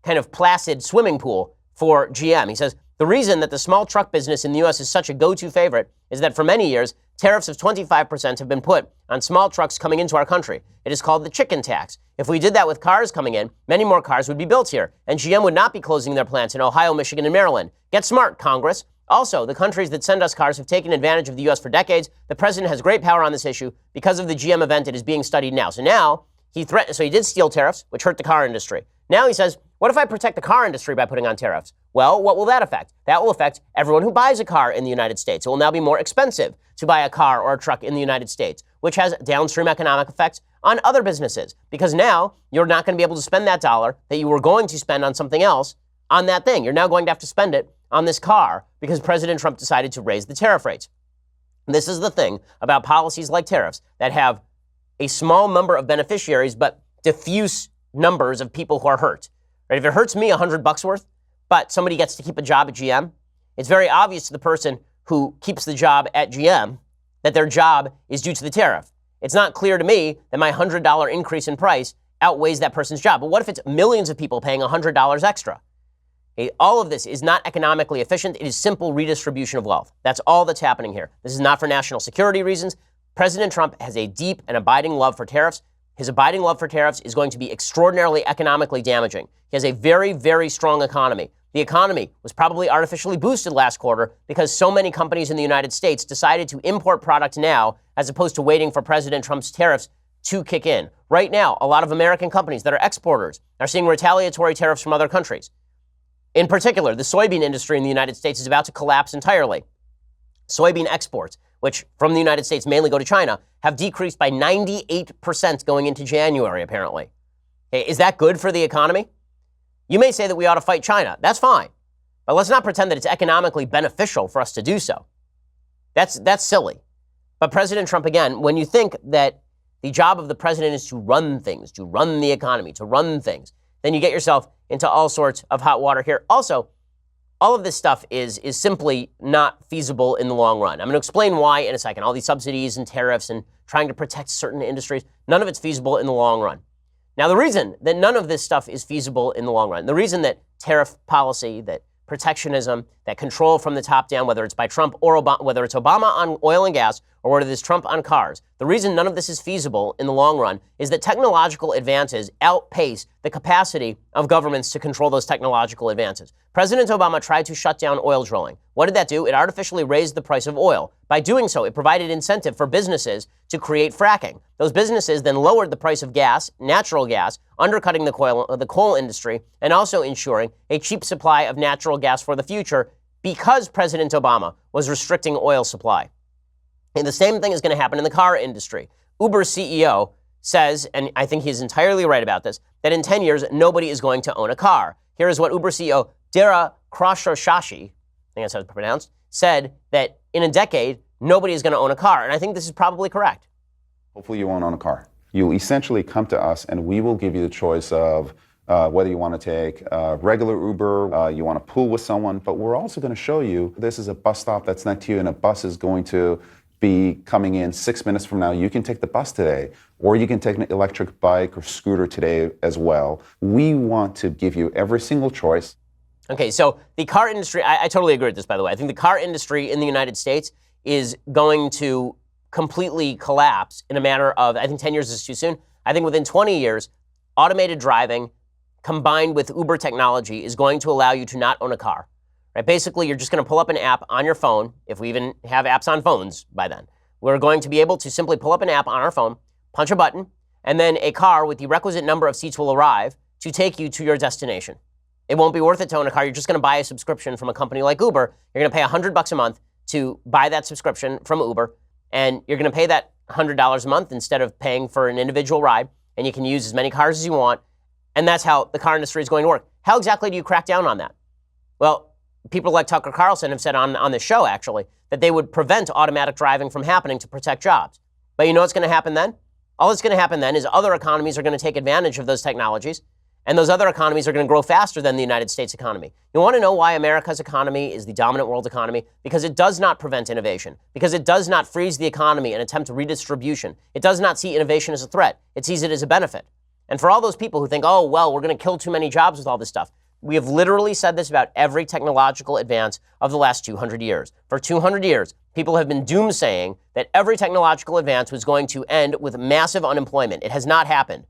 kind of placid swimming pool for GM. He says the reason that the small truck business in the U.S. is such a go-to favorite is that for many years, tariffs of 25% have been put on small trucks coming into our country. It is called the chicken tax. If we did that with cars coming in, many more cars would be built here, and GM would not be closing their plants in Ohio, Michigan, and Maryland. Get smart, Congress. Also, the countries that send us cars have taken advantage of the U.S. for decades. The president has great power on this issue. Because of the GM event, it is being studied now. So now, he did steel tariffs, which hurt the car industry. Now he says, What if I protect the car industry by putting on tariffs? Well, what will that affect? That will affect everyone who buys a car in the United States. It will now be more expensive to buy a car or a truck in the United States, which has downstream economic effects on other businesses, because now you're not going to be able to spend that dollar that you were going to spend on something else on that thing. You're now going to have to spend it on this car because President Trump decided to raise the tariff rates. This is the thing about policies like tariffs that have a small number of beneficiaries but diffuse numbers of people who are hurt. Right? If it hurts me $100 worth, but somebody gets to keep a job at GM, it's very obvious to the person who keeps the job at GM that their job is due to the tariff. It's not clear to me that my $100 increase in price outweighs that person's job. But what if it's millions of people paying $100 extra? Okay, all of this is not economically efficient. It is simple redistribution of wealth. That's all that's happening here. This is not for national security reasons. President Trump has a deep and abiding love for tariffs. His abiding love for tariffs is going to be extraordinarily economically damaging. He has a very, very strong economy. The economy was probably artificially boosted last quarter because so many companies in the United States decided to import product now as opposed to waiting for President Trump's tariffs to kick in. Right now, a lot of American companies that are exporters are seeing retaliatory tariffs from other countries. In particular, the soybean industry in the United States is about to collapse entirely. Soybean exports, which from the United States mainly go to China, have decreased by 98% going into January, apparently. Okay, is that good for the economy? You may say that we ought to fight China. That's fine. But let's not pretend that it's economically beneficial for us to do so. That's silly. But President Trump, again, when you think that the job of the president is to run things, to run the economy, to run things, then you get yourself into all sorts of hot water here. Also, all of this stuff is simply not feasible in the long run. I'm going to explain why in a second. All these subsidies and tariffs and trying to protect certain industries, none of it's feasible in the long run. Now, the reason that none of this stuff is feasible in the long run, the reason that tariff policy, that protectionism, that control from the top down, whether it's by Trump or Obama, whether it's Obama on oil and gas or whether it's Trump on cars, the reason none of this is feasible in the long run is that technological advances outpace the capacity of governments to control those technological advances. President Obama tried to shut down oil drilling. What did that do? It artificially raised the price of oil. By doing so, it provided incentive for businesses to create fracking. Those businesses then lowered the price of gas, natural gas, undercutting the coal industry, and also ensuring a cheap supply of natural gas for the future because President Obama was restricting oil supply. And the same thing is going to happen in the car industry. Uber's CEO says, and I think he's entirely right about this, that in 10 years, nobody is going to own a car. Here is what Uber CEO Dara Khosrowshahi, I think that's how it's pronounced, said that in a decade, nobody is going to own a car. And I think this is probably correct. Hopefully you won't own a car. You'll essentially come to us and we will give you the choice of whether you want to take regular Uber, you want to pool with someone, but we're also going to show you this is a bus stop that's next to you and a bus is going to be coming in 6 minutes from now. You can take the bus today, or you can take an electric bike or scooter today as well. We want to give you every single choice. Okay, so the car industry, I totally agree with this, by the way. I think the car industry in the United States is going to completely collapse in a matter of, I think 10 years is too soon. I think within 20 years, automated driving combined with Uber technology is going to allow you to not own a car. Right? Basically, you're just going to pull up an app on your phone, if we even have apps on phones by then. We're going to be able to simply pull up an app on our phone, punch a button, and then a car with the requisite number of seats will arrive to take you to your destination. It won't be worth it to own a car. You're just going to buy a subscription from a company like Uber. You're going to pay $100 a month to buy that subscription from Uber, and you're going to pay that $100 a month instead of paying for an individual ride, and you can use as many cars as you want, and that's how the car industry is going to work. How exactly do you crack down on that? Well, people like Tucker Carlson have said on this show, actually, that they would prevent automatic driving from happening to protect jobs. But you know what's going to happen then? All that's going to happen then is other economies are going to take advantage of those technologies, and those other economies are going to grow faster than the United States economy. You want to know why America's economy is the dominant world economy? Because it does not prevent innovation. Because it does not freeze the economy and attempt redistribution. It does not see innovation as a threat. It sees it as a benefit. And for all those people who think, oh, well, we're going to kill too many jobs with all this stuff, we have literally said this about every technological advance of the last 200 years. For 200 years, people have been doomsaying that every technological advance was going to end with massive unemployment. It has not happened.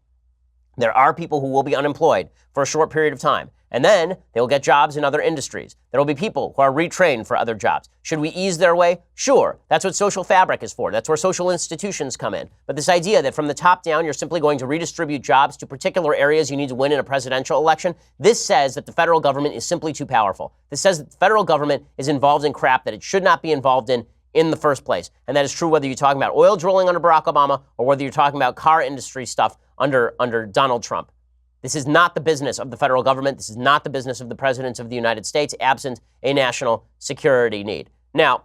There are people who will be unemployed for a short period of time. And then they will get jobs in other industries. There will be people who are retrained for other jobs. Should we ease their way? Sure. That's what social fabric is for. That's where social institutions come in. But this idea that from the top down, you're simply going to redistribute jobs to particular areas you need to win in a presidential election, this says that the federal government is simply too powerful. This says that the federal government is involved in crap that it should not be involved in the first place. And that is true whether you're talking about oil drilling under Barack Obama or whether you're talking about car industry stuff under Donald Trump. This is not the business of the federal government. This is not the business of the presidents of the United States, absent a national security need. Now,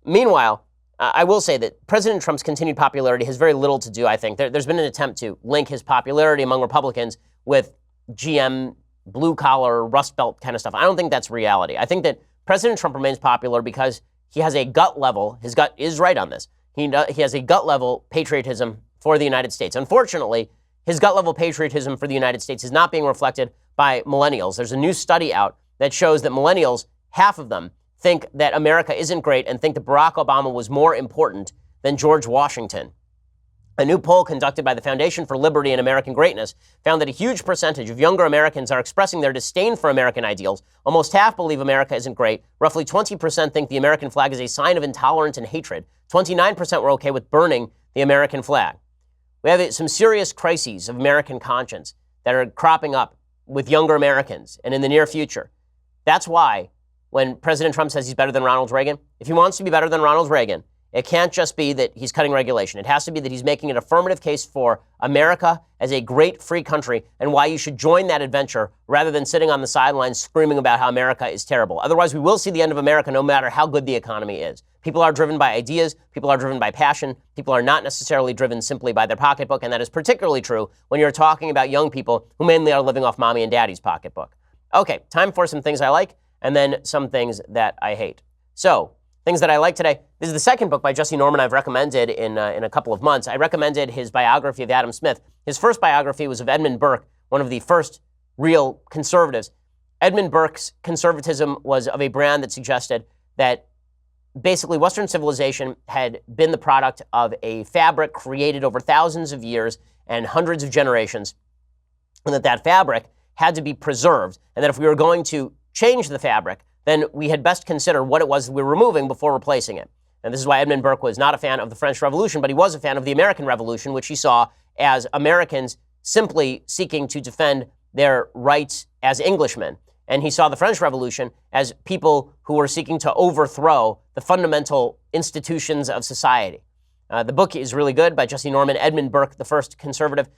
meanwhile, I will say that President Trump's continued popularity has very little to do, I think. There's been an attempt to link his popularity among Republicans with GM, blue-collar, Rust Belt kind of stuff. I don't think that's reality. I think that President Trump remains popular because he has a gut level, his gut is right on this, he has a gut level patriotism for the United States. Unfortunately, his gut level patriotism for the United States is not being reflected by millennials. There's a new study out that shows that millennials, half of them, think that America isn't great and think that Barack Obama was more important than George Washington. A new poll conducted by the Foundation for Liberty and American Greatness found that a huge percentage of younger Americans are expressing their disdain for American ideals. Almost half believe America isn't great. Roughly 20% think the American flag is a sign of intolerance and hatred. 29% were okay with burning the American flag. We have some serious crises of American conscience that are cropping up with younger Americans and in the near future. That's why when President Trump says he's better than Ronald Reagan, if he wants to be better than Ronald Reagan, it can't just be that he's cutting regulation. It has to be that he's making an affirmative case for America as a great free country and why you should join that adventure rather than sitting on the sidelines screaming about how America is terrible. Otherwise, we will see the end of America no matter how good the economy is. People are driven by ideas. People are driven by passion. People are not necessarily driven simply by their pocketbook, and that is particularly true when you're talking about young people who mainly are living off mommy and daddy's pocketbook. Okay, time for some things I like and then some things that I hate. So, things that I like today. This is the second book by Jesse Norman I've recommended in a couple of months. I recommended his biography of Adam Smith. His first biography was of Edmund Burke, one of the first real conservatives. Edmund Burke's conservatism was of a brand that suggested that basically Western civilization had been the product of a fabric created over thousands of years and hundreds of generations, and that fabric had to be preserved, and that if we were going to change the fabric, then we had best consider what it was we were removing before replacing it. And this is why Edmund Burke was not a fan of the French Revolution, but he was a fan of the American Revolution, which he saw as Americans simply seeking to defend their rights as Englishmen. And he saw the French Revolution as people who were seeking to overthrow the fundamental institutions of society. The book is really good by Jesse Norman, Edmund Burke, the first conservative.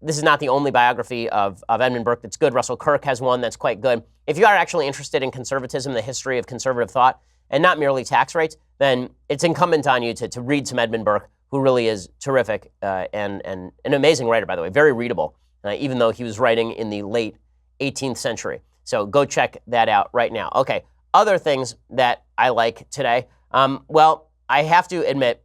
This is not the only biography of Edmund Burke that's good. Russell Kirk has one that's quite good. If you are actually interested in conservatism, the history of conservative thought, and not merely tax rates, then it's incumbent on you to read some Edmund Burke, who really is terrific and an amazing writer, by the way, very readable, even though he was writing in the late 18th century. So go check that out right now. Okay, other things that I like today. Well, I have to admit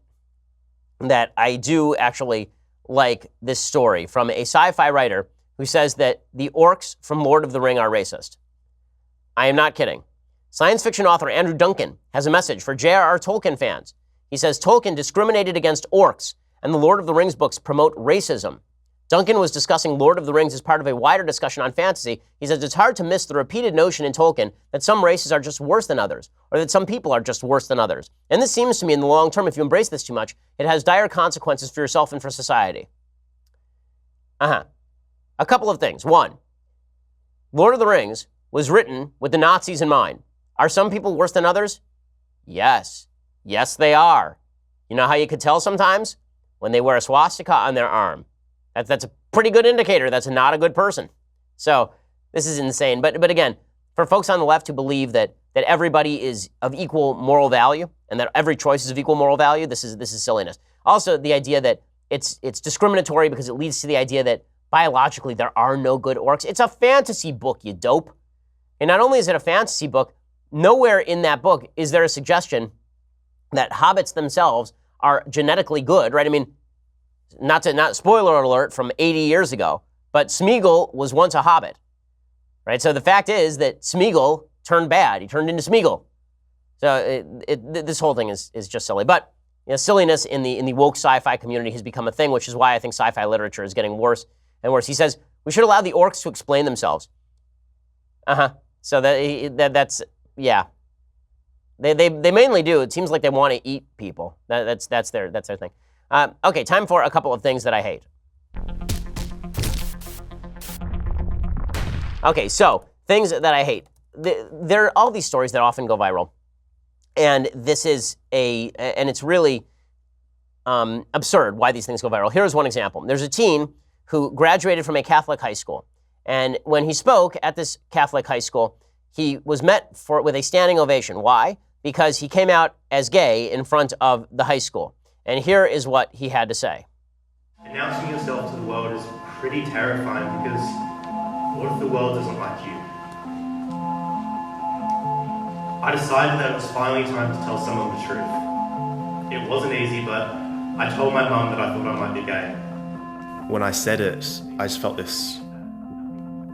that I do actually like this story from a sci-fi writer who says that the orcs from Lord of the Ring are racist. I am not kidding. Science fiction author Andrew Duncan has a message for J.R.R. Tolkien fans. He says Tolkien discriminated against orcs, and the Lord of the Rings books promote racism. Duncan was discussing Lord of the Rings as part of a wider discussion on fantasy. He says it's hard to miss the repeated notion in Tolkien that some races are just worse than others, or that some people are just worse than others. And this seems to me in the long term, if you embrace this too much, it has dire consequences for yourself and for society. A couple of things. One, Lord of the Rings was written with the Nazis in mind. Are some people worse than others? Yes. Yes, they are. You know how you could tell sometimes? When they wear a swastika on their arm. That's a pretty good indicator that's not a good person. So this is insane. But again, for folks on the left who believe that everybody is of equal moral value and that every choice is of equal moral value, this is silliness. Also, the idea that it's discriminatory because it leads to the idea that biologically there are no good orcs. It's a fantasy book, you dope. And not only is it a fantasy book, nowhere in that book is there a suggestion that hobbits themselves are genetically good, right? I mean, not spoiler alert from 80 years ago, but Smeagol was once a hobbit, right? So the fact is that Smeagol turned bad. He turned into Smeagol. So this whole thing is just silly. But silliness in the woke sci-fi community has become a thing, which is why I think sci-fi literature is getting worse and worse. He says, we should allow the orcs to explain themselves. So that's yeah. They mainly do. It seems like they want to eat people. That's their thing. Okay, time for a couple of things that I hate. Okay, so things that I hate. There are all these stories that often go viral, and this is and it's really absurd why these things go viral. Here's one example. There's a teen who graduated from a Catholic high school, and when he spoke at this Catholic high school, he was met with a standing ovation. Why? Because he came out as gay in front of the high school. And here is what he had to say. Announcing yourself to the world is pretty terrifying because what if the world doesn't like you? I decided that it was finally time to tell someone the truth. It wasn't easy, but I told my mum that I thought I might be gay. When I said it, I just felt this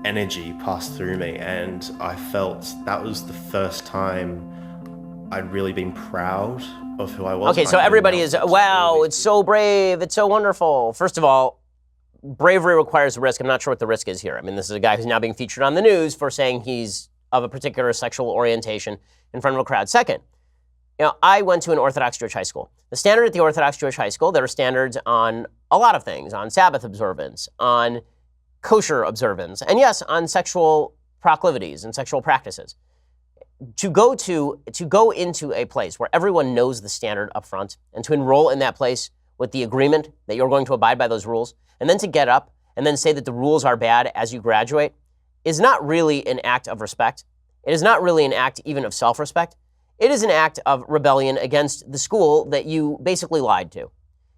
energy pass through me, and I felt that was the first time I'd really been proud of who I was. Okay, so everybody is, wow, it's so brave, it's so wonderful. First of all, bravery requires risk. I'm not sure what the risk is here. I mean, this is a guy who's now being featured on the news for saying he's of a particular sexual orientation in front of a crowd. Second, I went to an Orthodox Jewish high school. The standard at the Orthodox Jewish high school, there are standards on a lot of things, on Sabbath observance, on kosher observance, and yes, on sexual proclivities and sexual practices. To go into a place where everyone knows the standard up front and to enroll in that place with the agreement that you're going to abide by those rules, and then to get up and then say that the rules are bad as you graduate is not really an act of respect. It is not really an act even of self-respect. It is an act of rebellion against the school that you basically lied to.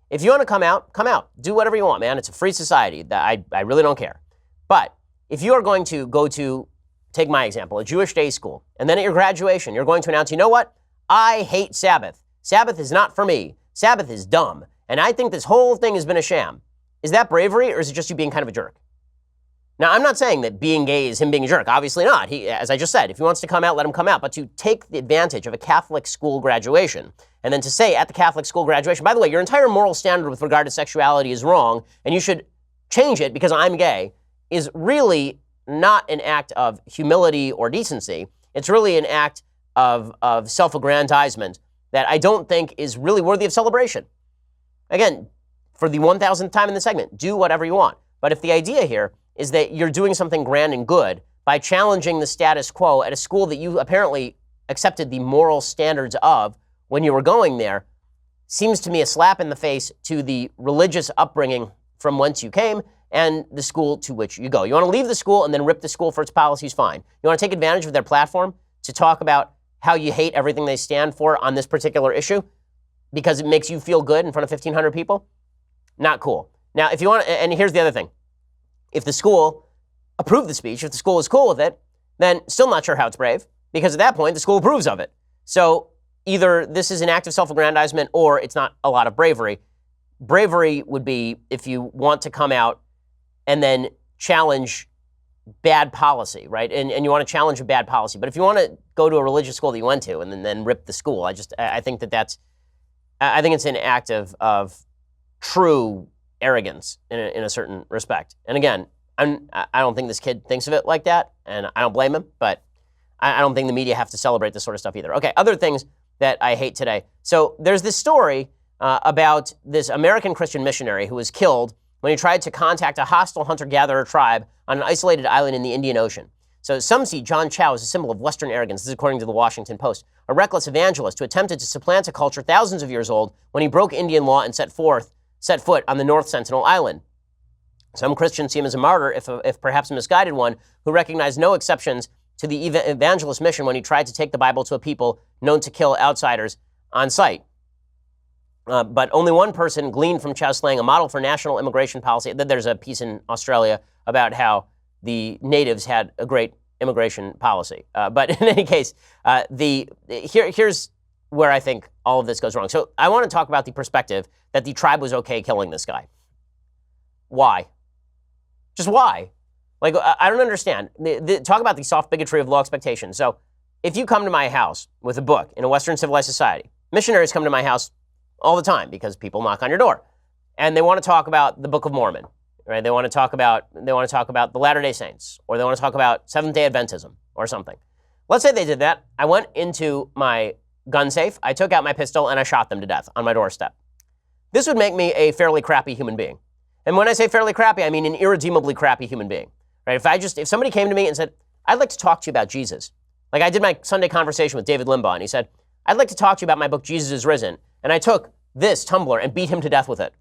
If you want to come out, come out. Do whatever you want, man. It's a free society. I really don't care. But if you are going to go to, take my example, a Jewish day school, and then at your graduation, you're going to announce, you know what? I hate Sabbath. Sabbath is not for me. Sabbath is dumb. And I think this whole thing has been a sham. Is that bravery, or is it just you being kind of a jerk? Now, I'm not saying that being gay is him being a jerk. Obviously not. He, as I just said, if he wants to come out, let him come out. But to take the advantage of a Catholic school graduation, and then to say at the Catholic school graduation, by the way, your entire moral standard with regard to sexuality is wrong, and you should change it because I'm gay, is really not an act of humility or decency. It's really an act of self-aggrandizement that I don't think is really worthy of celebration. Again, for the 1,000th time in the segment, do whatever you want. But if the idea here is that you're doing something grand and good by challenging the status quo at a school that you apparently accepted the moral standards of when you were going there, seems to me a slap in the face to the religious upbringing from whence you came and the school to which you go. You want to leave the school and then rip the school for its policies, fine. You want to take advantage of their platform to talk about how you hate everything they stand for on this particular issue because it makes you feel good in front of 1,500 people? Not cool. Now, if you want, and here's the other thing. If the school approved the speech, if the school is cool with it, then still not sure how it's brave, because at that point, the school approves of it. So either this is an act of self-aggrandizement or it's not a lot of bravery. Bravery would be if you want to come out and then challenge bad policy, right? And you want to challenge a bad policy. But if you want to go to a religious school that you went to and then rip the school, I think I think it's an act of true arrogance in a certain respect. And again, I don't think this kid thinks of it like that, and I don't blame him, but I don't think the media have to celebrate this sort of stuff either. Okay, other things that I hate today. So there's this story about this American Christian missionary who was killed when he tried to contact a hostile hunter-gatherer tribe on an isolated island in the Indian Ocean. So some see John Chow as a symbol of Western arrogance. This is according to the Washington Post. A reckless evangelist who attempted to supplant a culture thousands of years old when he broke Indian law and set foot on the North Sentinel Island. Some Christians see him as a martyr, if perhaps a misguided one, who recognized no exceptions to the evangelist mission when he tried to take the Bible to a people known to kill outsiders on sight. But only one person gleaned from Chow's slaying a model for national immigration policy. There's a piece in Australia about how the natives had a great immigration policy. But in any case, here's where I think all of this goes wrong. So I want to talk about the perspective that the tribe was okay killing this guy. Why? Just why? Like, I don't understand. Talk about the soft bigotry of low expectations. So if you come to my house with a book in a Western civilized society, missionaries come to my house all the time because people knock on your door and they want to talk about the Book of Mormon, right? They want to talk about the Latter-day Saints, or they want to talk about Seventh-day Adventism or something. Let's say they did that. I went into my gun safe, I took out my pistol, and I shot them to death on my doorstep. This would make me a fairly crappy human being. And when I say fairly crappy, I mean an irredeemably crappy human being. Right? If somebody came to me and said, I'd like to talk to you about Jesus. Like I did my Sunday conversation with David Limbaugh, and he said, I'd like to talk to you about my book, Jesus is Risen. And I took this tumbler and beat him to death with it.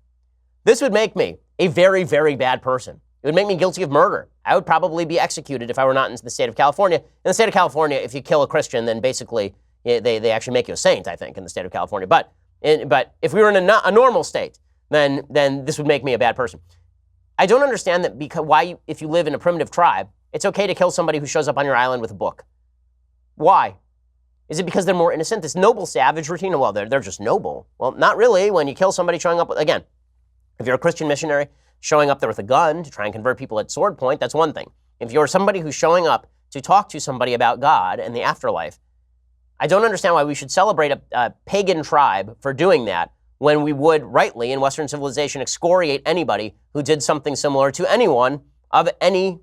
This would make me a very, very bad person. It would make me guilty of murder. I would probably be executed if I were not in the state of California. In the state of California, if you kill a Christian, then basically they actually make you a saint, I think, in the state of California. But if we were in a normal state, then this would make me a bad person. I don't understand that if you live in a primitive tribe, it's okay to kill somebody who shows up on your island with a book. Why? Is it because they're more innocent? This noble savage routine? Well, they're just noble. Well, not really. When you kill somebody showing up, again, if you're a Christian missionary showing up there with a gun to try and convert people at sword point, that's one thing. If you're somebody who's showing up to talk to somebody about God and the afterlife, I don't understand why we should celebrate a pagan tribe for doing that when we would rightly in Western civilization excoriate anybody who did something similar to anyone of any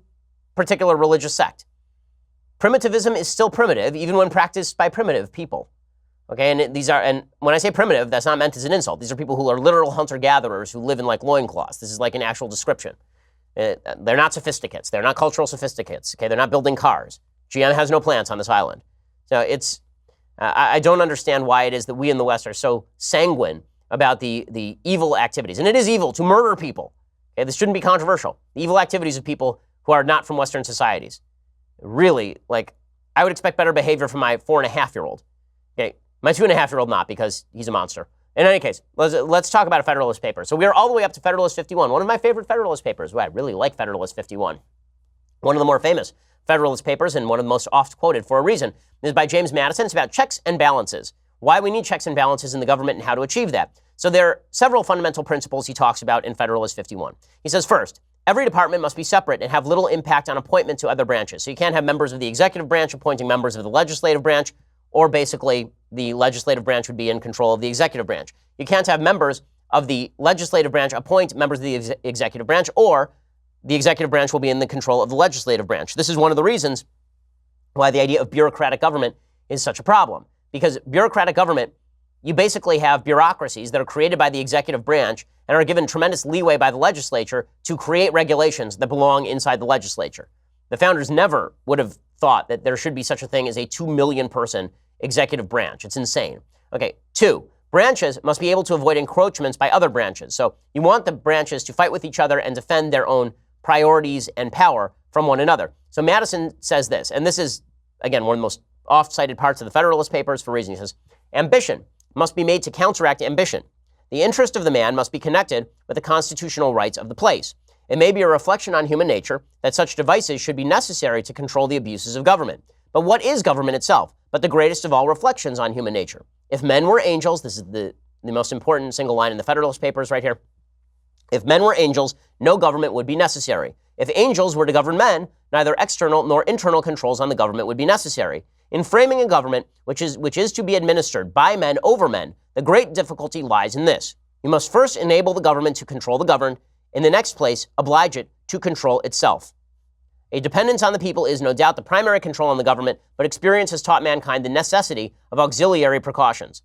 particular religious sect. Primitivism is still primitive, even when practiced by primitive people. Okay, and when I say primitive, that's not meant as an insult. These are people who are literal hunter-gatherers who live in like loincloths. This is like an actual description. They're not sophisticates. They're not cultural sophisticates. Okay, they're not building cars. GM has no plants on this island. So I don't understand why it is that we in the West are so sanguine about the evil activities. And it is evil to murder people. Okay, this shouldn't be controversial. The evil activities of people who are not from Western societies. Really, like, I would expect better behavior from my 4.5-year-old. Okay, my 2.5-year-old not, because he's a monster. In any case, let's talk about a Federalist paper. So we are all the way up to Federalist 51, one of my favorite Federalist papers. Well, I really like Federalist 51. One of the more famous Federalist papers, and one of the most oft quoted for a reason, is by James Madison. It's about checks and balances, why we need checks and balances in the government and how to achieve that. So there are several fundamental principles he talks about in Federalist 51. He says, first, every department must be separate and have little impact on appointment to other branches. So you can't have members of the executive branch appointing members of the legislative branch, or basically the legislative branch would be in control of the executive branch. You can't have members of the legislative branch appoint members of the executive branch, or the executive branch will be in the control of the legislative branch. This is one of the reasons why the idea of bureaucratic government is such a problem. Because bureaucratic government, you basically have bureaucracies that are created by the executive branch and are given tremendous leeway by the legislature to create regulations that belong inside the legislature. The founders never would have thought that there should be such a thing as a 2 million person executive branch. It's insane. Okay, 2, branches must be able to avoid encroachments by other branches. So you want the branches to fight with each other and defend their own priorities and power from one another. So Madison says this, and this is, again, one of the most oft-cited parts of the Federalist Papers for a reason. He says, ambition must be made to counteract ambition. The interest of the man must be connected with the constitutional rights of the place. It may be a reflection on human nature that such devices should be necessary to control the abuses of government. But what is government itself but the greatest of all reflections on human nature? If men were angels, this is the most important single line in the Federalist Papers right here. If men were angels, no government would be necessary. If angels were to govern men, neither external nor internal controls on the government would be necessary. In framing a government which is to be administered by men over men, the great difficulty lies in this. You must first enable the government to control the governed. In the next place, oblige it to control itself. A dependence on the people is no doubt the primary control on the government, but experience has taught mankind the necessity of auxiliary precautions.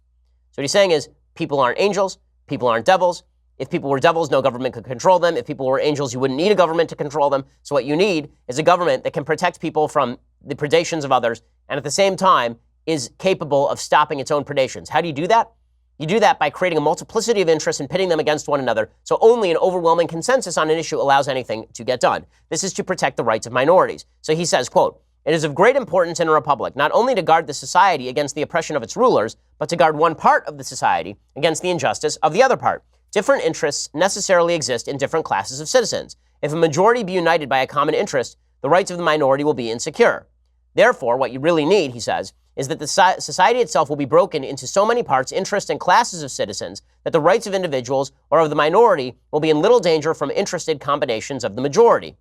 So what he's saying is, people aren't angels, people aren't devils. If people were devils, no government could control them. If people were angels, you wouldn't need a government to control them. So what you need is a government that can protect people from the predations of others, and at the same time is capable of stopping its own predations. How do you do that? You do that by creating a multiplicity of interests and pitting them against one another, so only an overwhelming consensus on an issue allows anything to get done. This is to protect the rights of minorities. So he says, quote, it is of great importance in a republic not only to guard the society against the oppression of its rulers, but to guard one part of the society against the injustice of the other part. Different interests necessarily exist in different classes of citizens. If a majority be united by a common interest, the rights of the minority will be insecure. Therefore, what you really need, he says, is that the society itself will be broken into so many parts, interests, and classes of citizens that the rights of individuals or of the minority will be in little danger from interested combinations of the majority.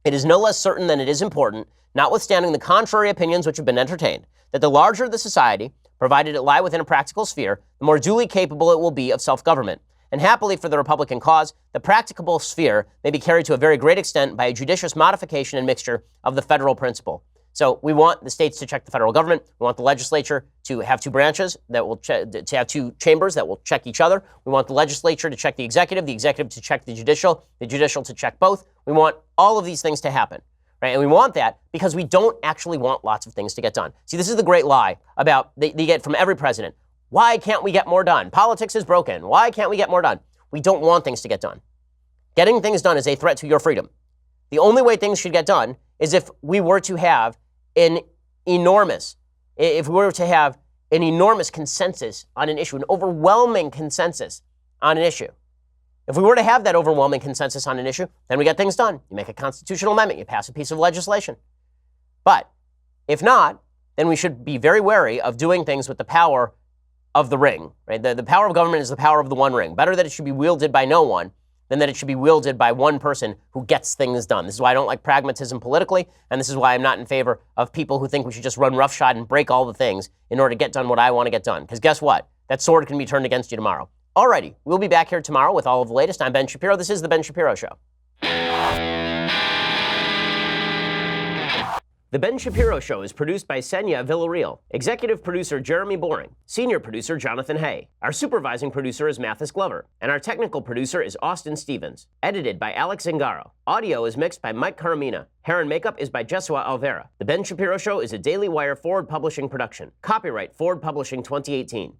It is no less certain than it is important, notwithstanding the contrary opinions which have been entertained, that the larger the society, provided it lie within a practical sphere, the more duly capable it will be of self-government. And happily for the Republican cause, the practicable sphere may be carried to a very great extent by a judicious modification and mixture of the federal principle. So we want the states to check the federal government. We want the legislature to have two branches that will to have two chambers that will check each other. We want the legislature to check the executive to check the judicial to check both. We want all of these things to happen, right? And we want that because we don't actually want lots of things to get done. See, this is the great lie about they get from every president. Why can't we get more done? Politics is broken. Why can't we get more done? We don't want things to get done. Getting things done is a threat to your freedom. The only way things should get done is if we were to have an enormous consensus on an issue, an overwhelming consensus on an issue. If we were to have that overwhelming consensus on an issue, then we get things done. You make a constitutional amendment, you pass a piece of legislation. But if not, then we should be very wary of doing things with the power of the ring, right? The power of government is the power of the one ring. Better that it should be wielded by no one than that it should be wielded by one person who gets things done. This is why I don't like pragmatism politically, and this is why I'm not in favor of people who think we should just run roughshod and break all the things in order to get done what I want to get done. Because guess what? That sword can be turned against you tomorrow. Alrighty, we'll be back here tomorrow with all of the latest. I'm Ben Shapiro. This is The Ben Shapiro Show. The Ben Shapiro Show is produced by Senya Villarreal, executive producer Jeremy Boring, senior producer Jonathan Hay. Our supervising producer is Mathis Glover, and our technical producer is Austin Stevens. Edited by Alex Zingaro. Audio is mixed by Mike Caramina. Hair and makeup is by Jesua Alvera. The Ben Shapiro Show is a Daily Wire Forward Publishing production. Copyright Forward Publishing 2018.